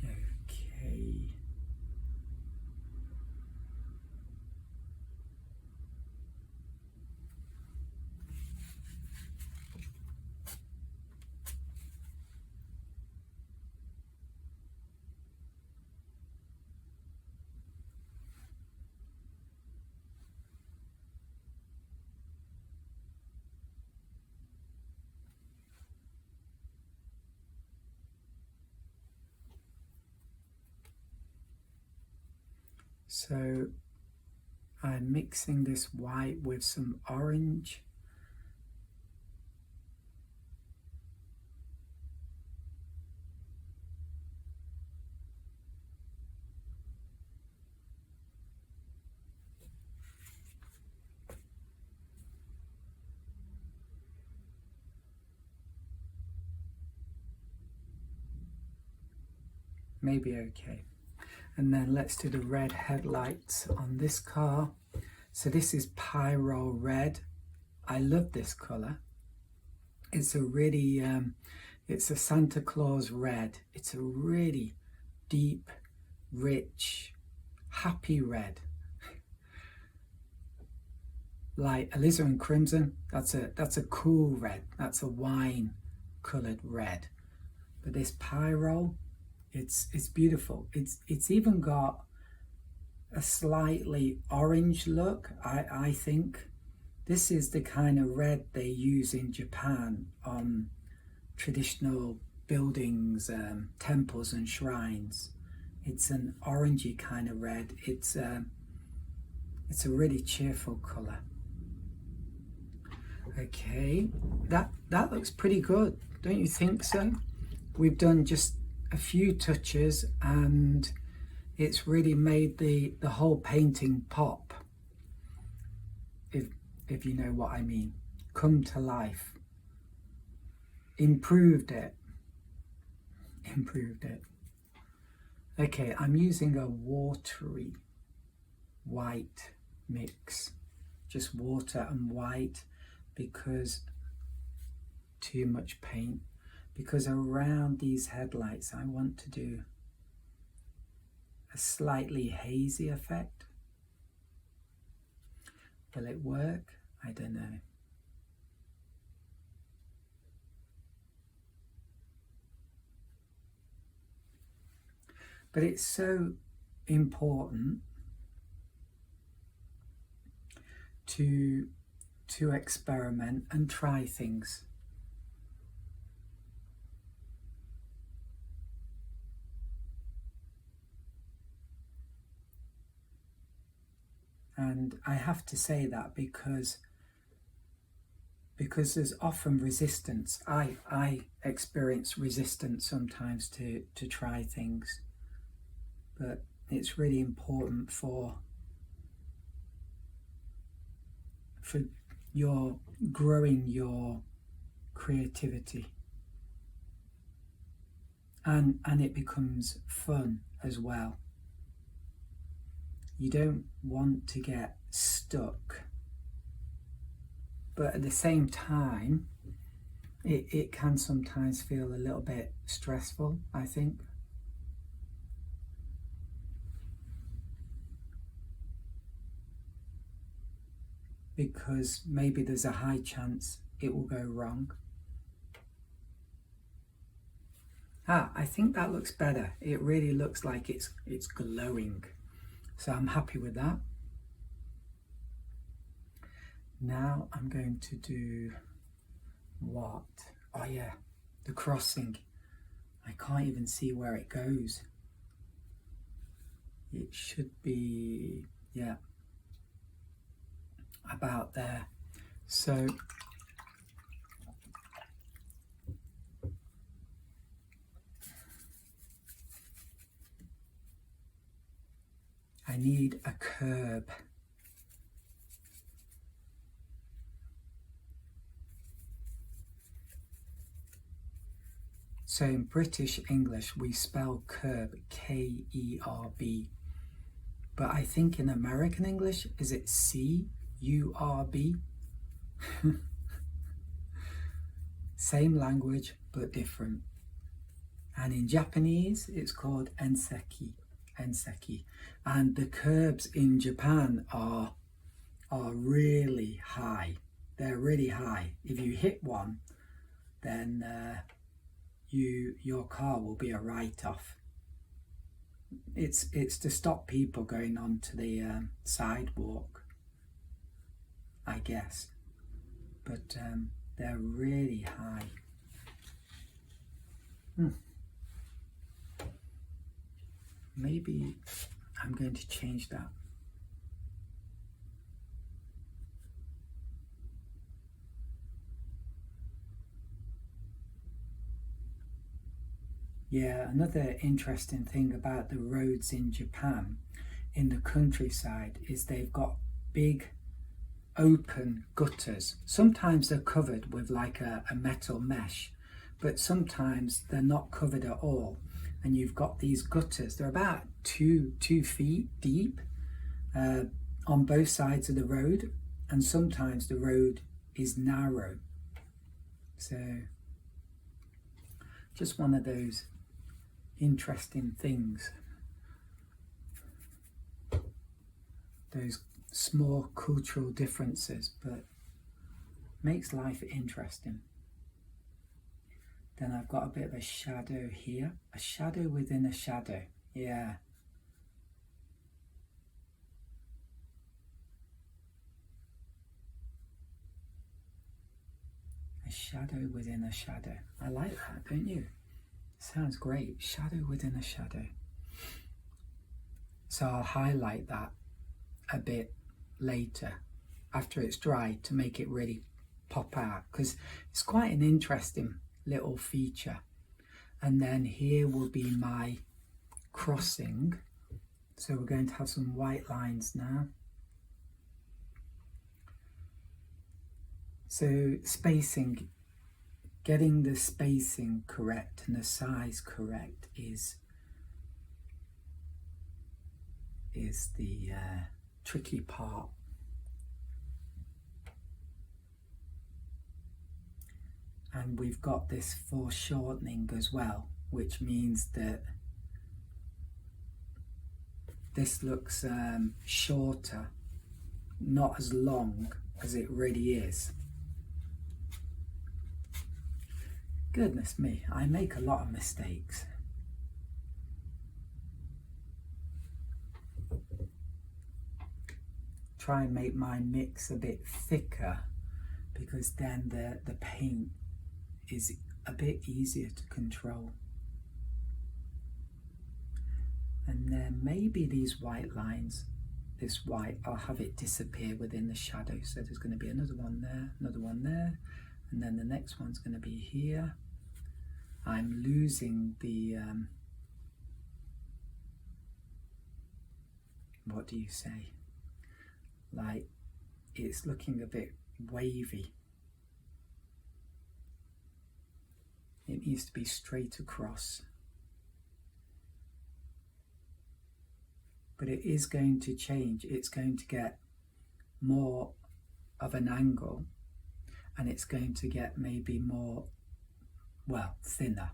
Okay. So I'm mixing this white with some orange. Maybe okay. And then let's do the red headlights on this car. So this is Pyro Red. I love this color. It's a really, it's a Santa Claus red. It's a really deep, rich, happy red. Like alizarin crimson, that's a cool red. That's a wine colored red. But this Pyro, it's beautiful. It's even got a slightly orange look, I think. This is the kind of red they use in Japan on traditional buildings, temples and shrines. It's an orangey kind of red. It's a really cheerful colour. Okay, that looks pretty good, don't you think so? We've done just a few touches and it's really made the whole painting pop, if you know what I mean. Come to life. Improved it. Okay, I'm using a watery white mix, just water and white, because too much paint, because around these headlights I want to do a slightly hazy effect. Will it work? I don't know. But it's so important to experiment and try things. And I have to say that because there's often resistance. I experience resistance sometimes to try things, but it's really important for your growing your creativity, and it becomes fun as well. You don't want to get stuck, but at the same time it can sometimes feel a little bit stressful, I think. Because maybe there's a high chance it will go wrong. I think that looks better. It really looks like it's glowing. So I'm happy with that. Now I'm going to do what? Oh yeah, the crossing. I can't even see where it goes. It should be, yeah, about there. So I need a curb. So in British English we spell curb K-E-R-B, but I think in American English is it C-U-R-B? Same language but different. And in Japanese it's called enseki. And the curbs in Japan are really high. They're really high. If you hit one, then your car will be a write-off. It's to stop people going onto the sidewalk, I guess. But they're really high. Maybe I'm going to change that. Yeah, another interesting thing about the roads in Japan, in the countryside, is they've got big open gutters. Sometimes they're covered with like a metal mesh, but sometimes they're not covered at all. And you've got these gutters. They're about 2 feet deep on both sides of the road, and sometimes the road is narrow. So just one of those interesting things, those small cultural differences, but makes life interesting. Then I've got a bit of a shadow here, a shadow within a shadow. Yeah. shadow within a shadow. I like that, don't you? Sounds great. Shadow within a shadow. So I'll highlight that a bit later after it's dried to make it really pop out, because it's quite an interesting little feature. And then here will be my crossing. So we're going to have some white lines now. So spacing, getting the spacing correct and the size correct is the tricky part. And we've got this foreshortening as well, which means that this looks shorter, not as long as it really is. Goodness me, I make a lot of mistakes. Try and make my mix a bit thicker, because then the paint is a bit easier to control. And then maybe these white lines, this white, I'll have it disappear within the shadow. So there's going to be another one there, another one there, and then the next one's going to be here. I'm losing the, what do you say? Like, it's looking a bit wavy. It needs to be straight across. But it is going to change. It's going to get more of an angle, and it's going to get maybe more, well, thinner.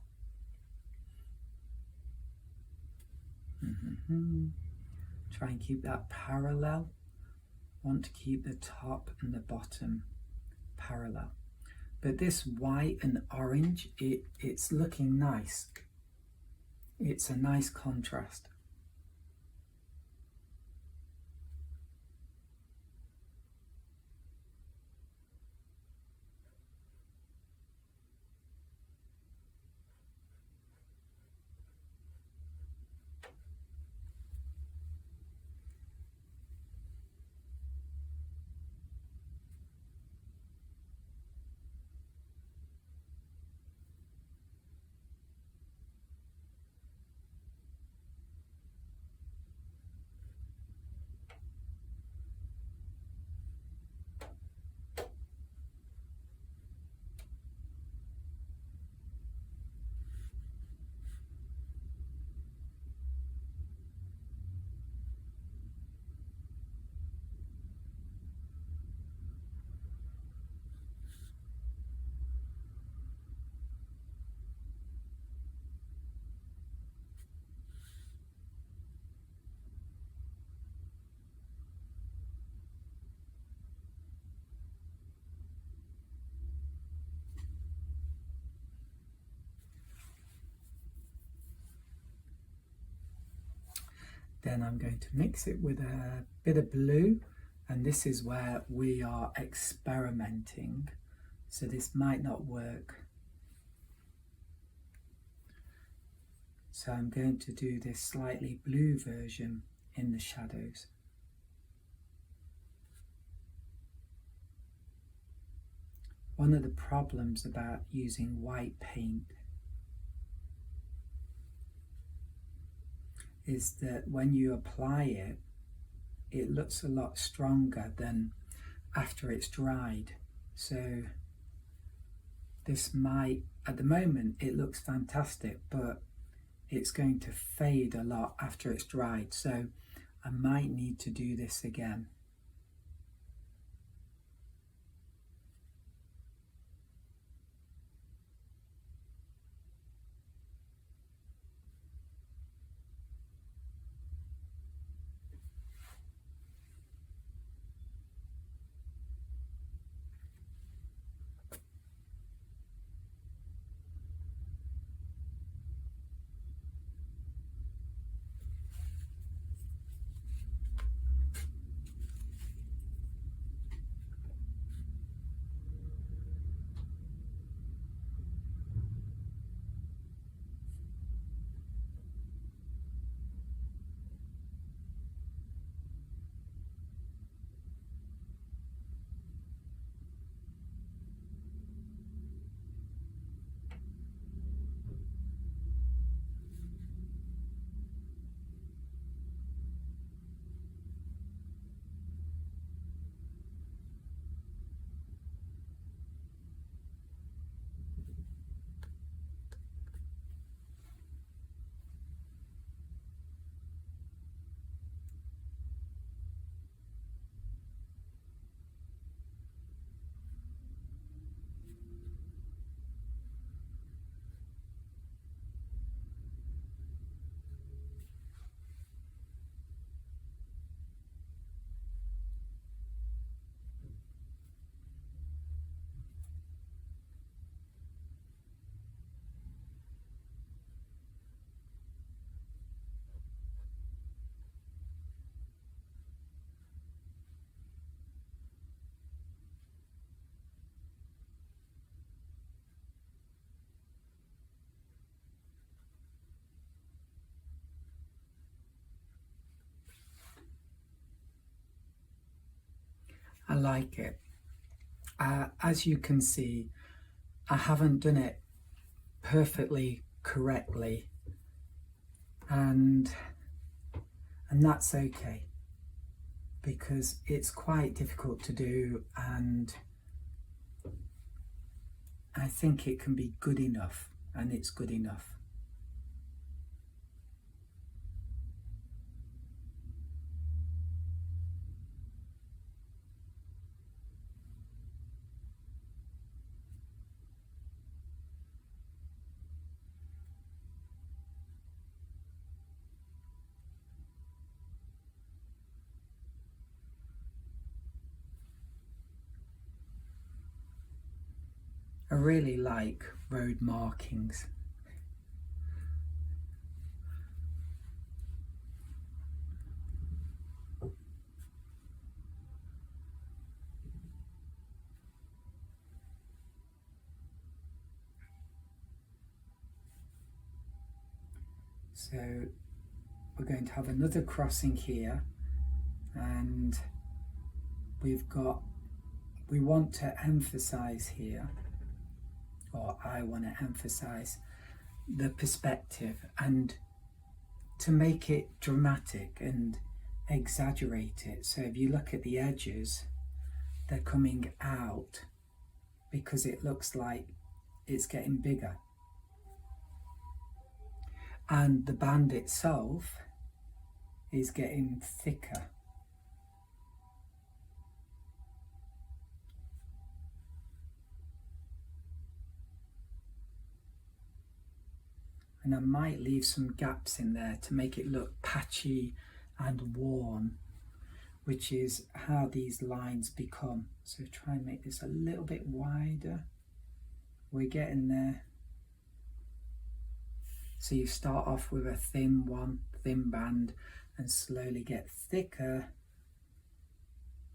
Try and keep that parallel. Want to keep the top and the bottom parallel. But this white and orange, it's looking nice. It's a nice contrast. Then I'm going to mix it with a bit of blue, and this is where we are experimenting, so this might not work. So I'm going to do this slightly blue version in the shadows. One of the problems about using white paint is that when you apply it, it looks a lot stronger than after it's dried. So this might, at the moment it looks fantastic, but it's going to fade a lot after it's dried. So I might need to do this again. like it. As you can see, I haven't done it perfectly correctly, and that's okay, because it's quite difficult to do, and I think it can be good enough, and it's good enough. I really like road markings. So we're going to have another crossing here, and we want to emphasize here, or I want to emphasize the perspective, and to make it dramatic and exaggerate it. So if you look at the edges, they're coming out because it looks like it's getting bigger. And the band itself is getting thicker. And I might leave some gaps in there to make it look patchy and worn, which is how these lines become. So try and make this a little bit wider. We're getting there. So you start off with a thin band, and slowly get thicker.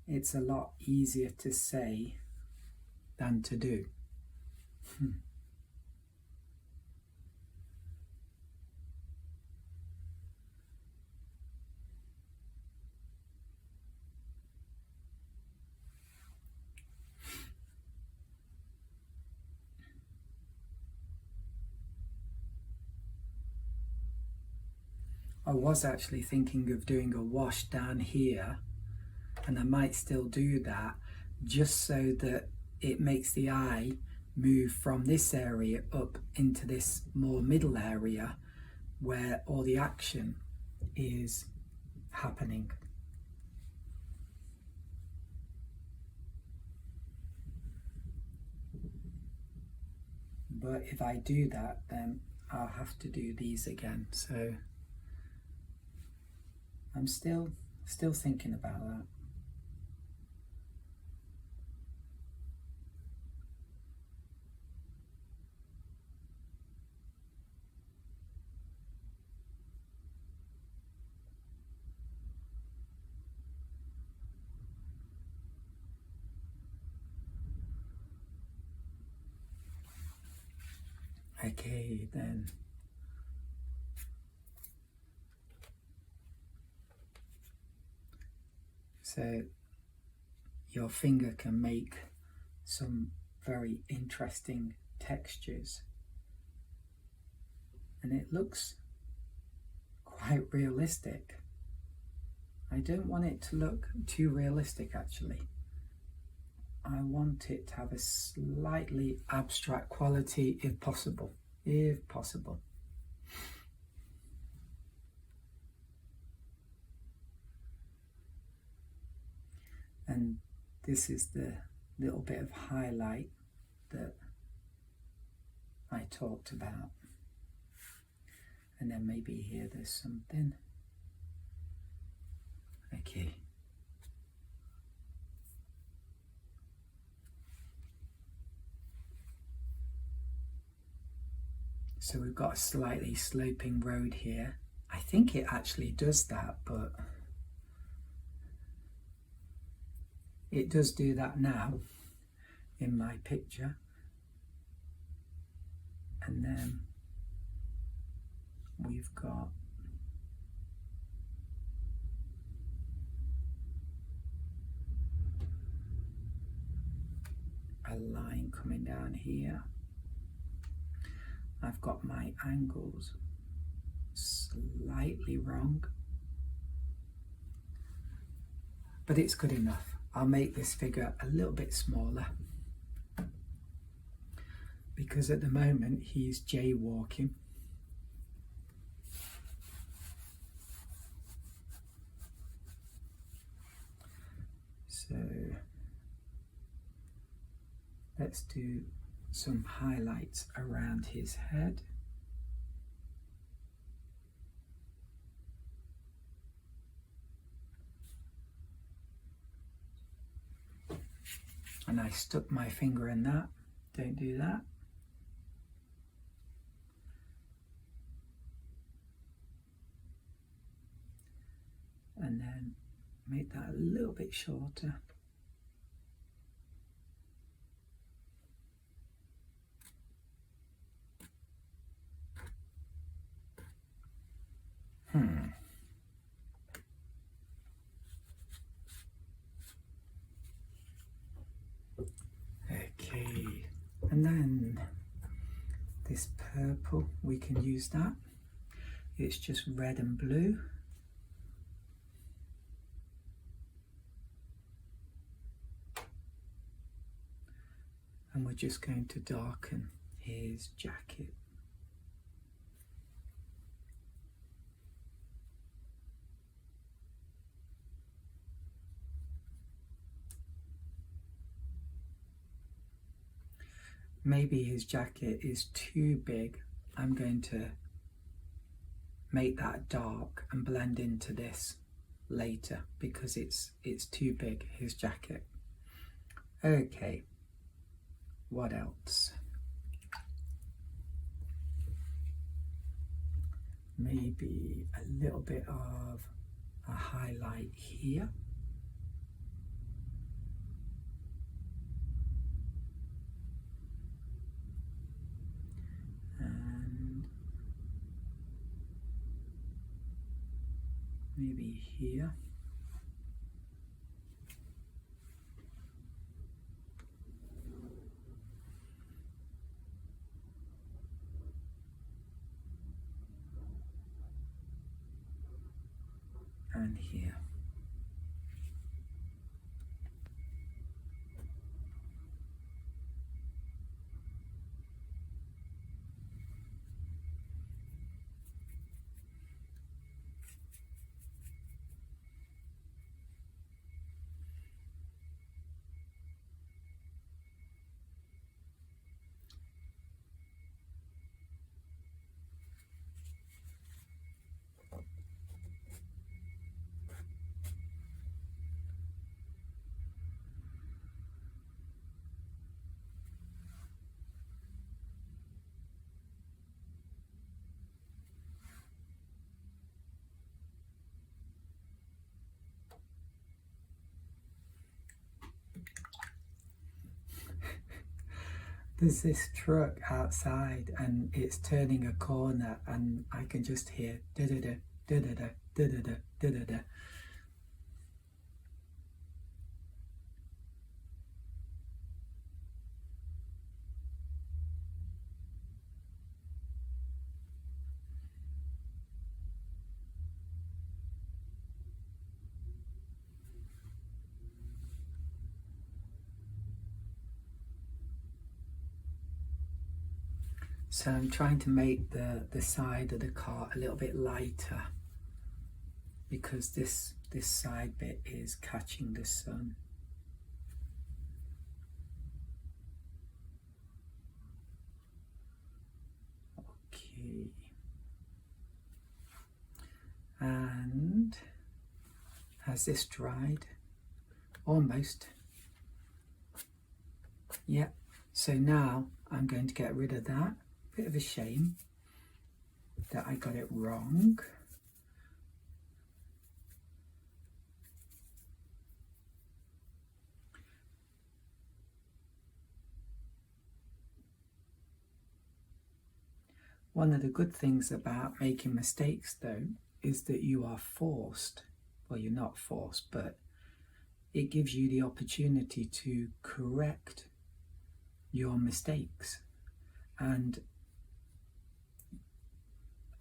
It's a lot easier to say than to do. I was actually thinking of doing a wash down here, and I might still do that, just so that it makes the eye move from this area up into this more middle area where all the action is happening. But if I do that, then I'll have to do these again. So I'm still thinking about that. Okay, then. So your finger can make some very interesting textures, and it looks quite realistic. I don't want it to look too realistic, actually. I want it to have a slightly abstract quality, if possible. And this is the little bit of highlight that I talked about. And then maybe here there's something. Okay. So we've got a slightly sloping road here. I think it actually does that, but it does do that now in my picture. And then we've got a line coming down here. I've got my angles slightly wrong, but it's good enough. I'll make this figure a little bit smaller because at the moment he's jaywalking. So let's do some highlights around his head. And I stuck my finger in that. Don't do that. And then make that a little bit shorter. Okay, and then this purple, we can use that. It's just red and blue. And we're just going to darken his jacket. Maybe his jacket is too big. I'm going to make that dark and blend into this later because it's too big, his jacket. Okay, what else? Maybe a little bit of a highlight here. And maybe here. And here. There's this truck outside and it's turning a corner and I can just hear da-da-da, da-da-da, da-da-da, da-da-da. So I'm trying to make the side of the car a little bit lighter because this side bit is catching the sun. Okay. And has this dried? Almost. Yeah. So now I'm going to get rid of that. Bit of a shame that I got it wrong. One of the good things about making mistakes though is that you are forced, well you're not forced, but it gives you the opportunity to correct your mistakes. And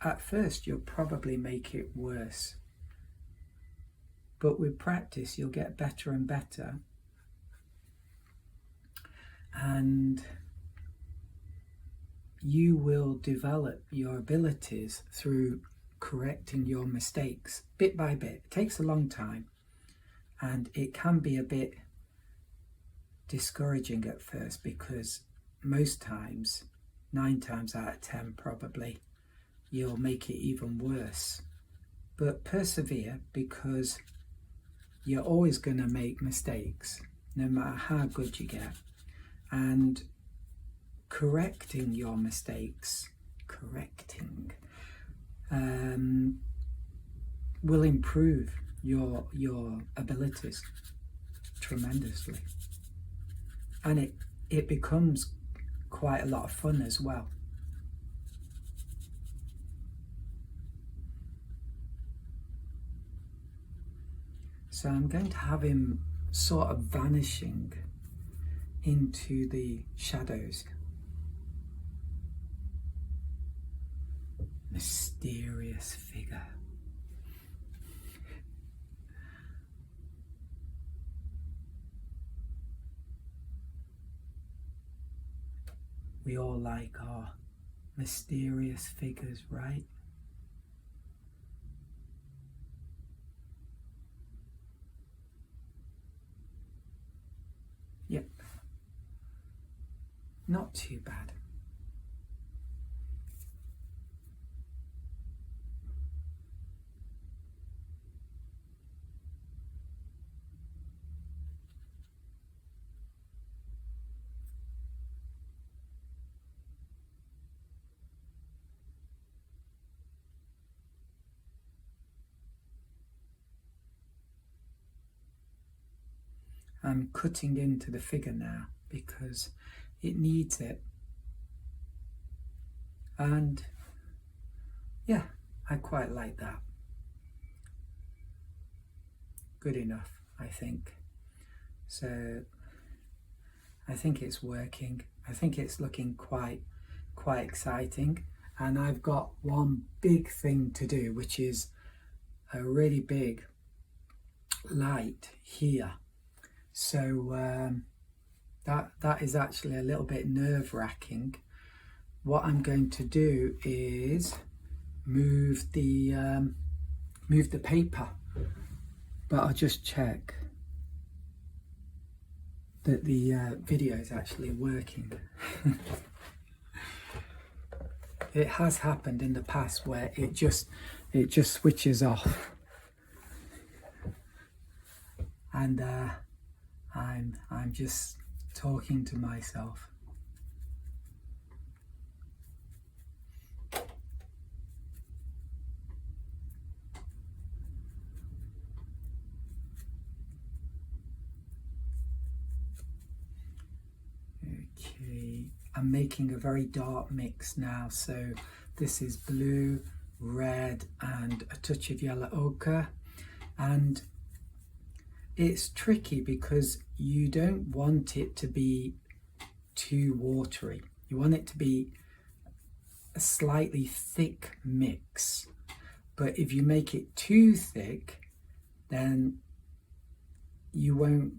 at first you'll probably make it worse, but with practice you'll get better and better, and you will develop your abilities through correcting your mistakes bit by bit. It takes a long time, and it can be a bit discouraging at first, because most times, 9 times out of 10 probably, you'll make it even worse. But persevere, because you're always going to make mistakes, no matter how good you get. And correcting your mistakes, will improve your abilities tremendously. And it becomes quite a lot of fun as well. So I'm going to have him sort of vanishing into the shadows. Mysterious figure. We all like our mysterious figures, right? Yep. Not too bad. I'm cutting into the figure now because it needs it. And yeah, I quite like that. Good enough, I think. So I think it's working. I think it's looking quite exciting. And I've got one big thing to do, which is a really big light here. So that is actually a little bit nerve-wracking. What I'm going to do is move the paper, but I'll just check that the video is actually working. It has happened in the past where it just switches off, and I'm just talking to myself. Okay, I'm making a very dark mix now, so this is blue, red and a touch of yellow ochre, and it's tricky because you don't want it to be too watery. You want it to be a slightly thick mix, but if you make it too thick, then you won't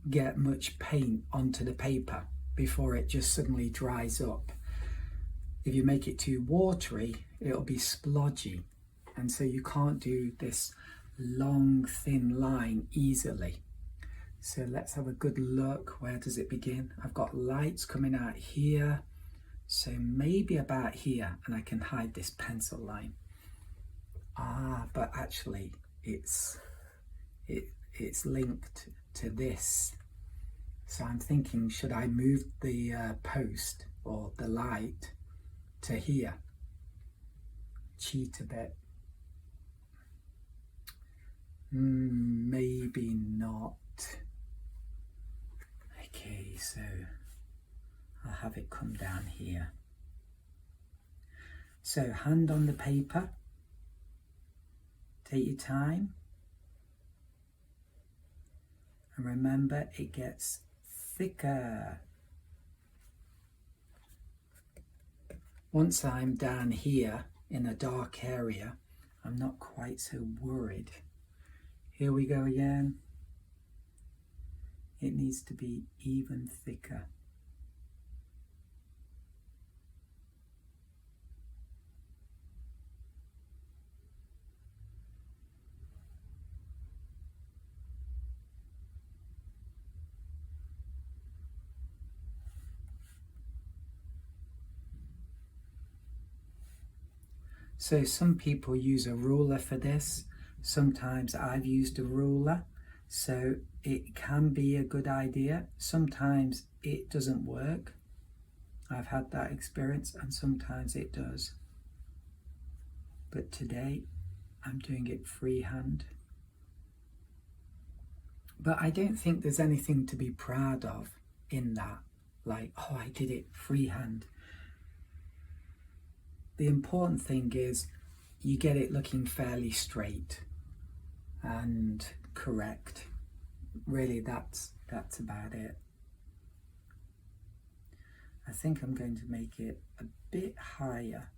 get much paint onto the paper before it just suddenly dries up. If you make it too watery, it'll be splodgy, and so you can't do this long thin line easily. So let's have a good look. Where does it begin? I've got lights coming out here, so maybe about here, and I can hide this pencil line. But actually it's linked to this, so I'm thinking, should I move the post or the light to here? Cheat a bit. Maybe not. Okay, so I'll have it come down here. So hand on the paper, take your time, and remember it gets thicker Once I'm down here in a dark area, I'm not quite so worried. Here we go again. It needs to be even thicker. So some people use a ruler for this. Sometimes I've used a ruler, so it can be a good idea. Sometimes it doesn't work. I've had that experience, and sometimes it does. But today I'm doing it freehand. But I don't think there's anything to be proud of in that. Like, oh, I did it freehand. The important thing is you get it looking fairly straight and correct. Really, that's about it. I think I'm going to make it a bit higher.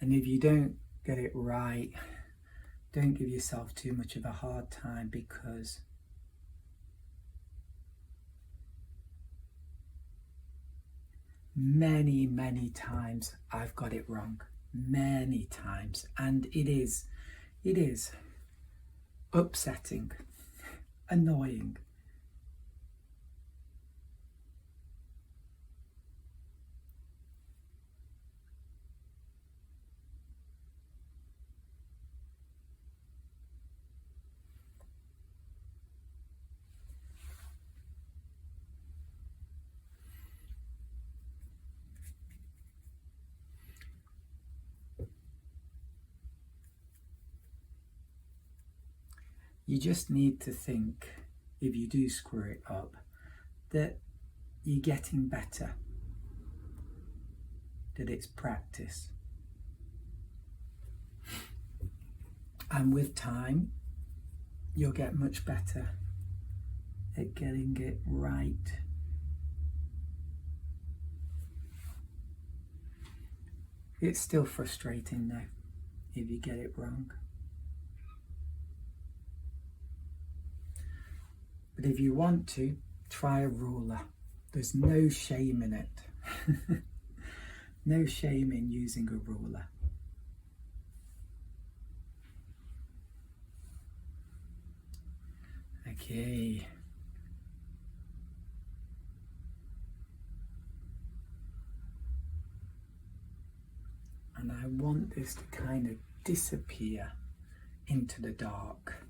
And if you don't get it right, don't give yourself too much of a hard time, because many times I've got it wrong. Many times. And it is upsetting, annoying. You just need to think, if you do screw it up, that you're getting better, that it's practice. And with time, you'll get much better at getting it right. It's still frustrating though, if you get it wrong. But if you want to, try a ruler. There's no shame in it. No shame in using a ruler. Okay. And I want this to kind of disappear into the dark.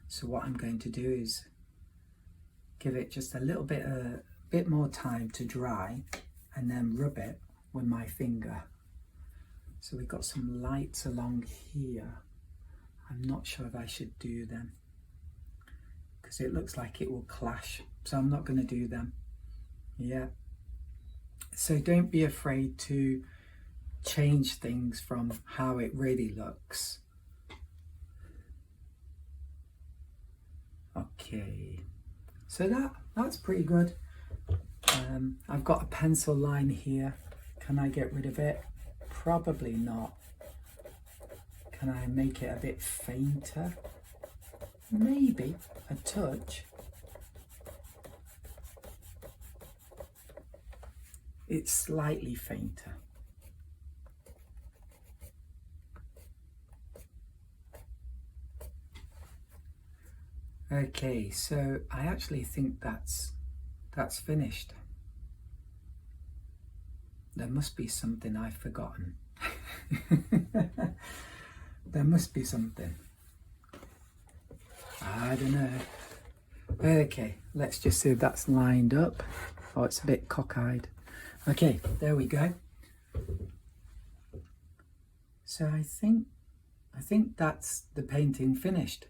So what I'm going to do is give it just a little bit more time to dry, and then rub it with my finger. So we've got some lights along here. I'm not sure if I should do them, because it looks like it will clash, so I'm not going to do them. Yeah. So don't be afraid to change things from how it really looks. Okay. So that's pretty good. I've got a pencil line here. Can I get rid of it? Probably not. Can I make it a bit fainter? Maybe a touch. It's slightly fainter. Okay, so I actually think that's finished. There must be something I've forgotten. There must be something. I don't know. Okay, let's just see if that's lined up. Oh, it's a bit cockeyed. Okay, there we go. So I think that's the painting finished.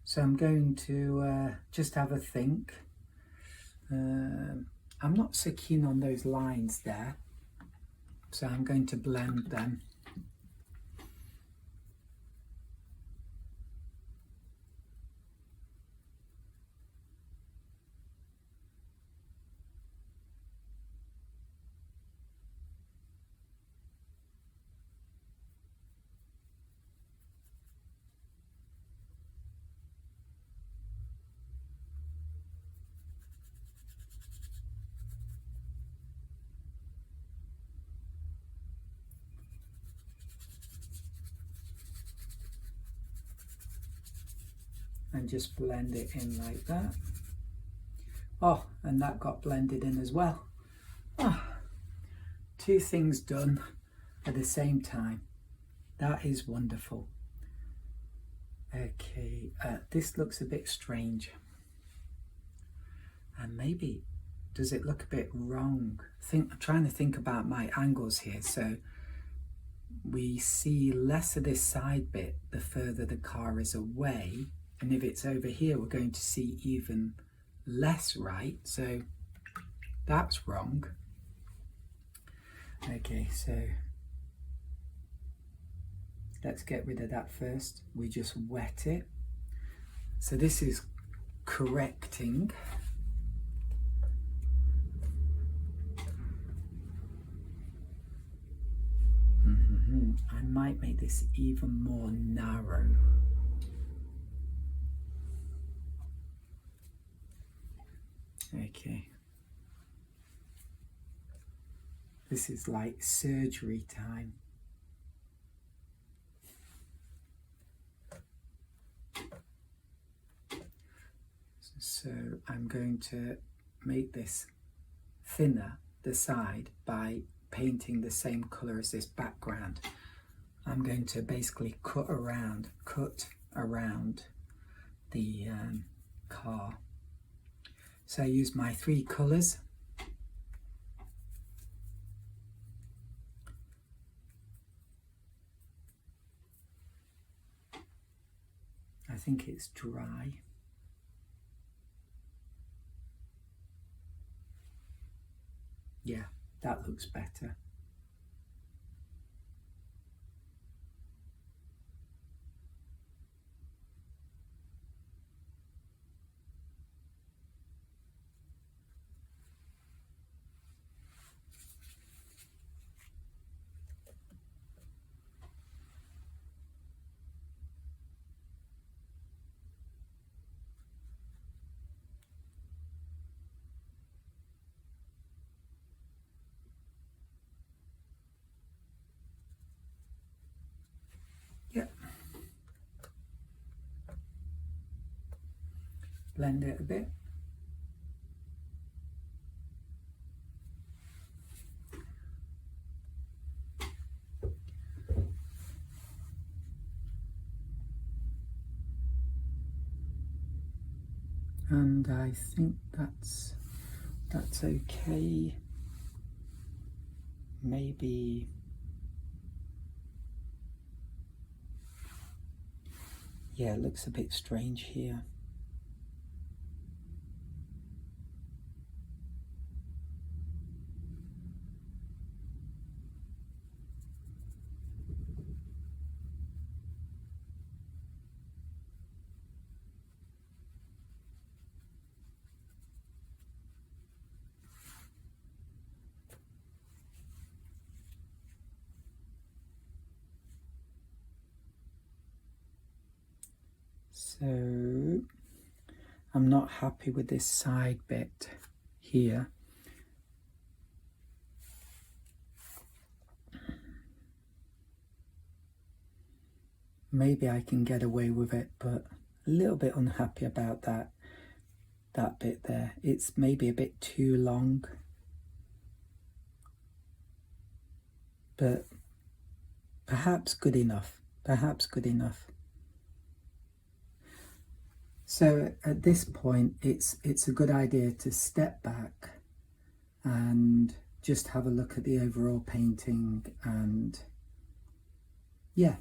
So I'm going to just have a think. I'm not so keen on those lines there, so I'm going to blend them. and just blend it in like that. Oh, and that got blended in as well. Oh, two things done at the same time. That is wonderful. Okay, this looks a bit strange. And maybe, does it look a bit wrong? I'm trying to think about my angles here. So we see less of this side bit the further the car is away. And if it's over here, we're going to see even less, right? So that's wrong. Okay, so let's get rid of that first. We just wet it. So this is correcting. I might make this even more narrow. Okay. This is like surgery time. So I'm going to make this thinner, the side, by painting the same colour as this background. I'm going to basically cut around the car. So I use my 3 colours. I think it's dry. Yeah, that looks better. Yep. Blend it a bit. And I think that's okay. Maybe yeah, it looks a bit strange here. So I'm not happy with this side bit here. Maybe I can get away with it, but a little bit unhappy about that bit there. It's maybe a bit too long, but perhaps good enough. Perhaps good enough. So at this point, it's a good idea to step back and just have a look at the overall painting, and yeah,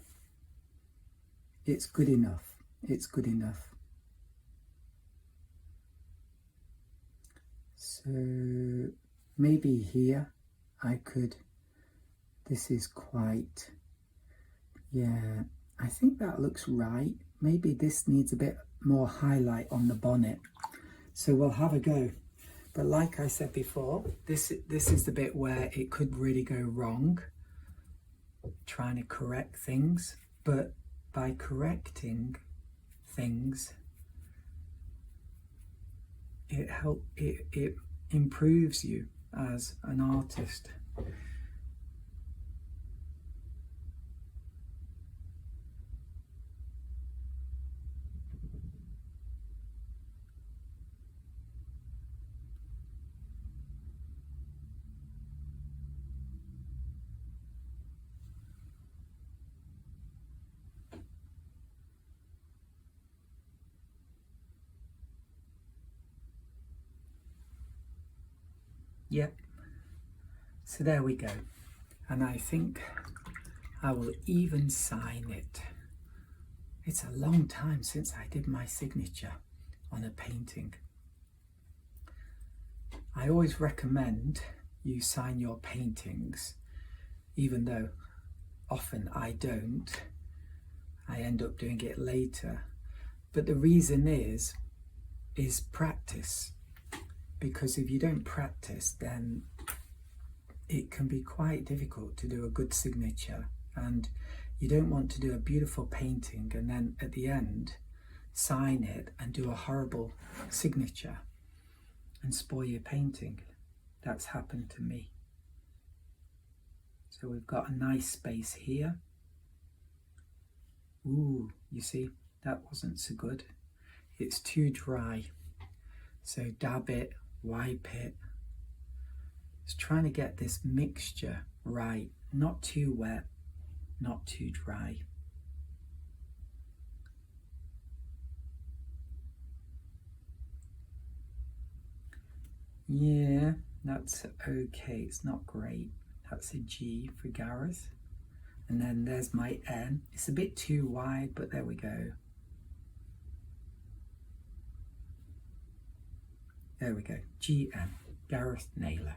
it's good enough. It's good enough. So maybe here I could, this is quite, yeah, I think that looks right. Maybe this needs a bit more highlight on the bonnet. So we'll have a go. But like I said before, this is the bit where it could really go wrong, trying to correct things. But by correcting things, it improves you as an artist. Yep. So there we go. And I think I will even sign it. It's a long time since I did my signature on a painting. I always recommend you sign your paintings, even though often I don't. I end up doing it later. But the reason is practice. Because if you don't practice, then it can be quite difficult to do a good signature. And you don't want to do a beautiful painting and then at the end sign it and do a horrible signature and spoil your painting. That's happened to me. So we've got a nice space here. Ooh, you see, that wasn't so good. It's too dry. So dab it, wipe it. Just trying to get this mixture right. Not too wet, not too dry. Yeah, that's okay. It's not great. That's a G for Gareth. And then there's my N. It's a bit too wide, but there we go. There we go. GM, Gareth Naylor.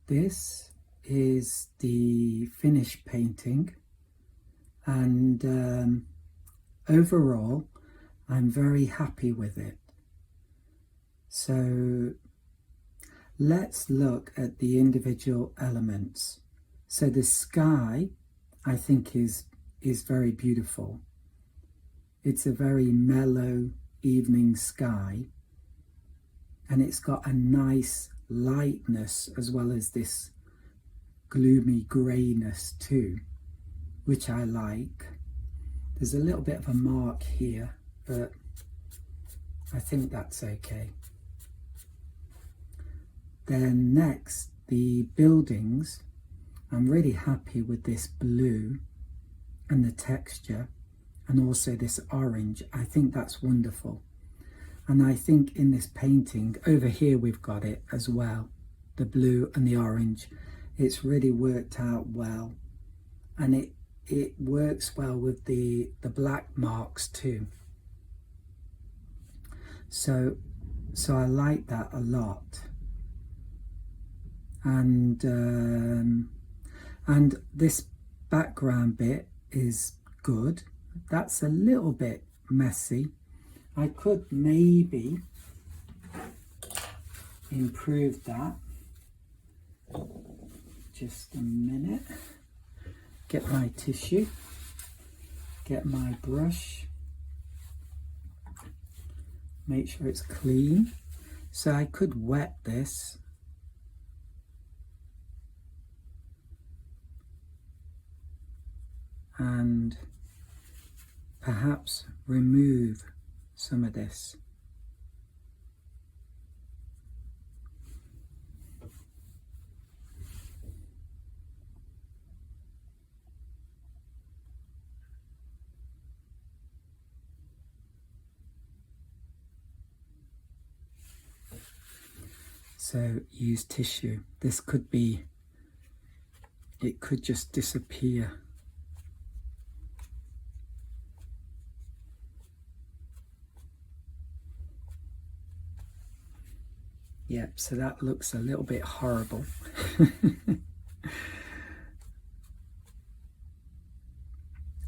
This is the finished painting, and overall I'm very happy with it. So let's look at the individual elements. So the sky, I think, is very beautiful. It's a very mellow evening sky, and it's got a nice lightness as well as this gloomy greyness too, which I like. There's a little bit of a mark here, but I think that's okay. Then next, the buildings. I'm really happy with this blue and the texture, and also this orange. I think that's wonderful. And I think in this painting, over here we've got it as well, the blue and the orange. It's really worked out well. And it works well with the black marks too. So I like that a lot. And this background bit is good. That's a little bit messy. I could maybe improve that. Just a minute. Get my tissue, get my brush, make sure it's clean. So I could wet this. And perhaps remove some of this. So use tissue. This could be, it could just disappear. Yep, so that looks a little bit horrible.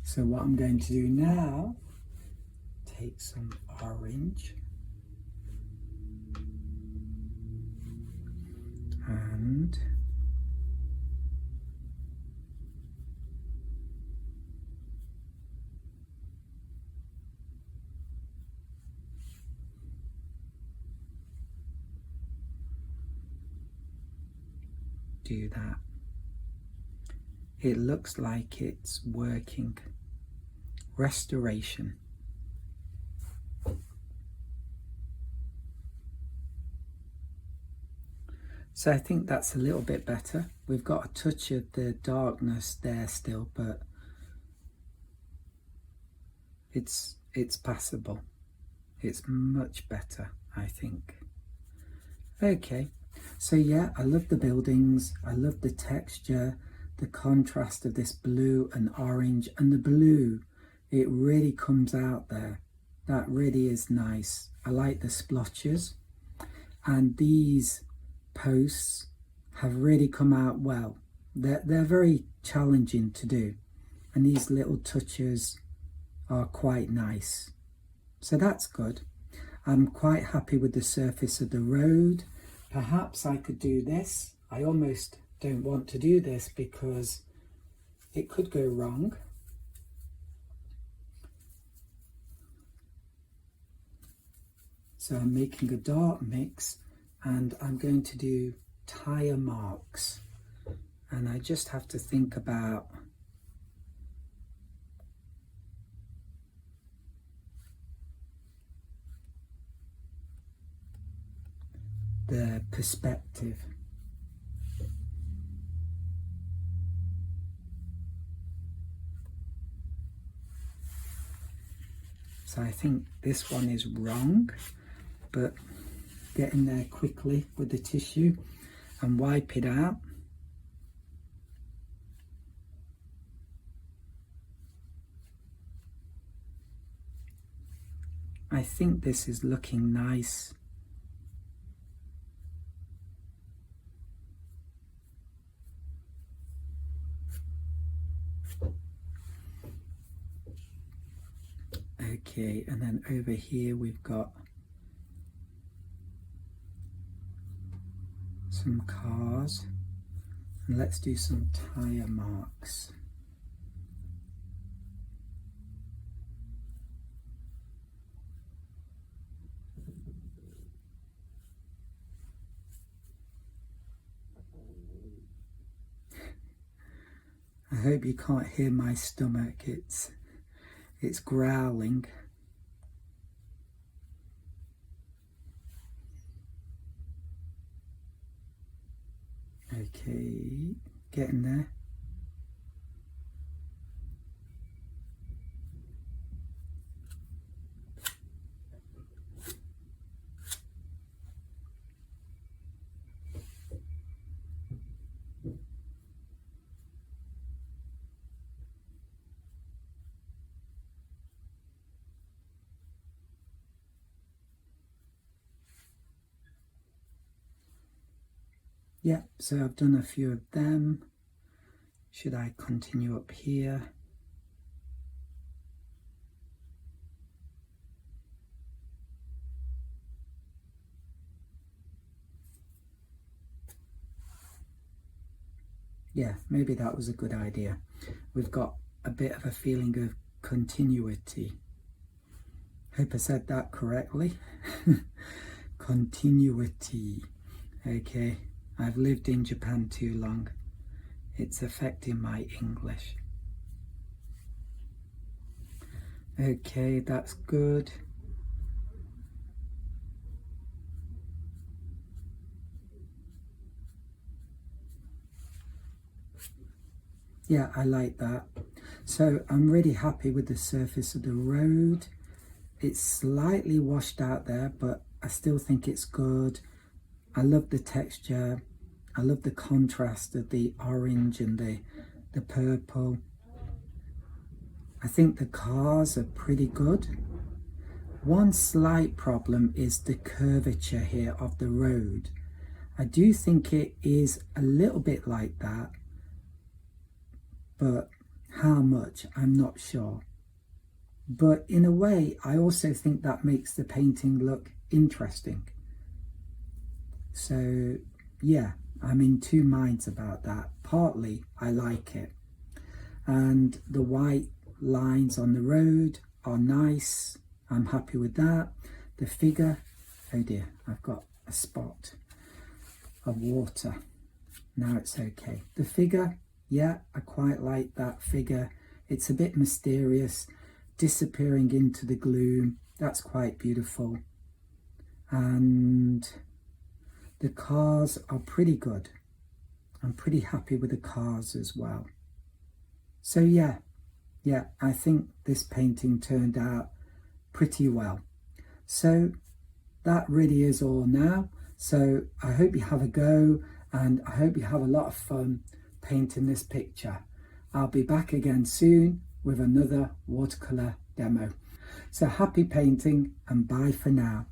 So what I'm going to do now, take some orange and do that. It looks like it's working. Restoration. So I think that's a little bit better. We've got a touch of the darkness there still, but it's passable. It's much better, I think. Okay, so yeah, I love the buildings. I love the texture, the contrast of this blue and orange, and the blue, it really comes out there. That really is nice. I like the splotches, and these posts have really come out well. They're very challenging to do, and these little touches are quite nice. So that's good. I'm quite happy with the surface of the road. Perhaps I could do this. I almost don't want to do this because it could go wrong. So I'm making a dark mix, and I'm going to do tire marks. And I just have to think about the perspective. So I think this one is wrong, but get in there quickly with the tissue and wipe it out. I think this is looking nice. Okay, and then over here we've got some cars, and let's do some tire marks. I hope you can't hear my stomach, it's growling. Okay, getting there. Yeah, so I've done a few of them. Should I continue up here? Yeah, maybe that was a good idea. We've got a bit of a feeling of continuity. Hope I said that correctly. Continuity. Okay. I've lived in Japan too long. It's affecting my English. Okay, that's good. Yeah, I like that. So I'm really happy with the surface of the road. It's slightly washed out there, but I still think it's good. I love the texture. I love the contrast of the orange and the purple. I think the cars are pretty good. One slight problem is the curvature here of the road. I do think it is a little bit like that, but how much, I'm not sure. But in a way, I also think that makes the painting look interesting. So yeah, I'm in two minds about that. Partly I like it, and the white lines on the road are nice. I'm happy with that. The figure, oh dear, I've got a spot of water. Now it's okay. The figure, yeah, I quite like that figure. It's a bit mysterious, disappearing into the gloom. That's quite beautiful. And the cars are pretty good. I'm pretty happy with the cars as well. So yeah, I think this painting turned out pretty well. So that really is all now. So I hope you have a go, and I hope you have a lot of fun painting this picture. I'll be back again soon with another watercolour demo. So happy painting, and bye for now.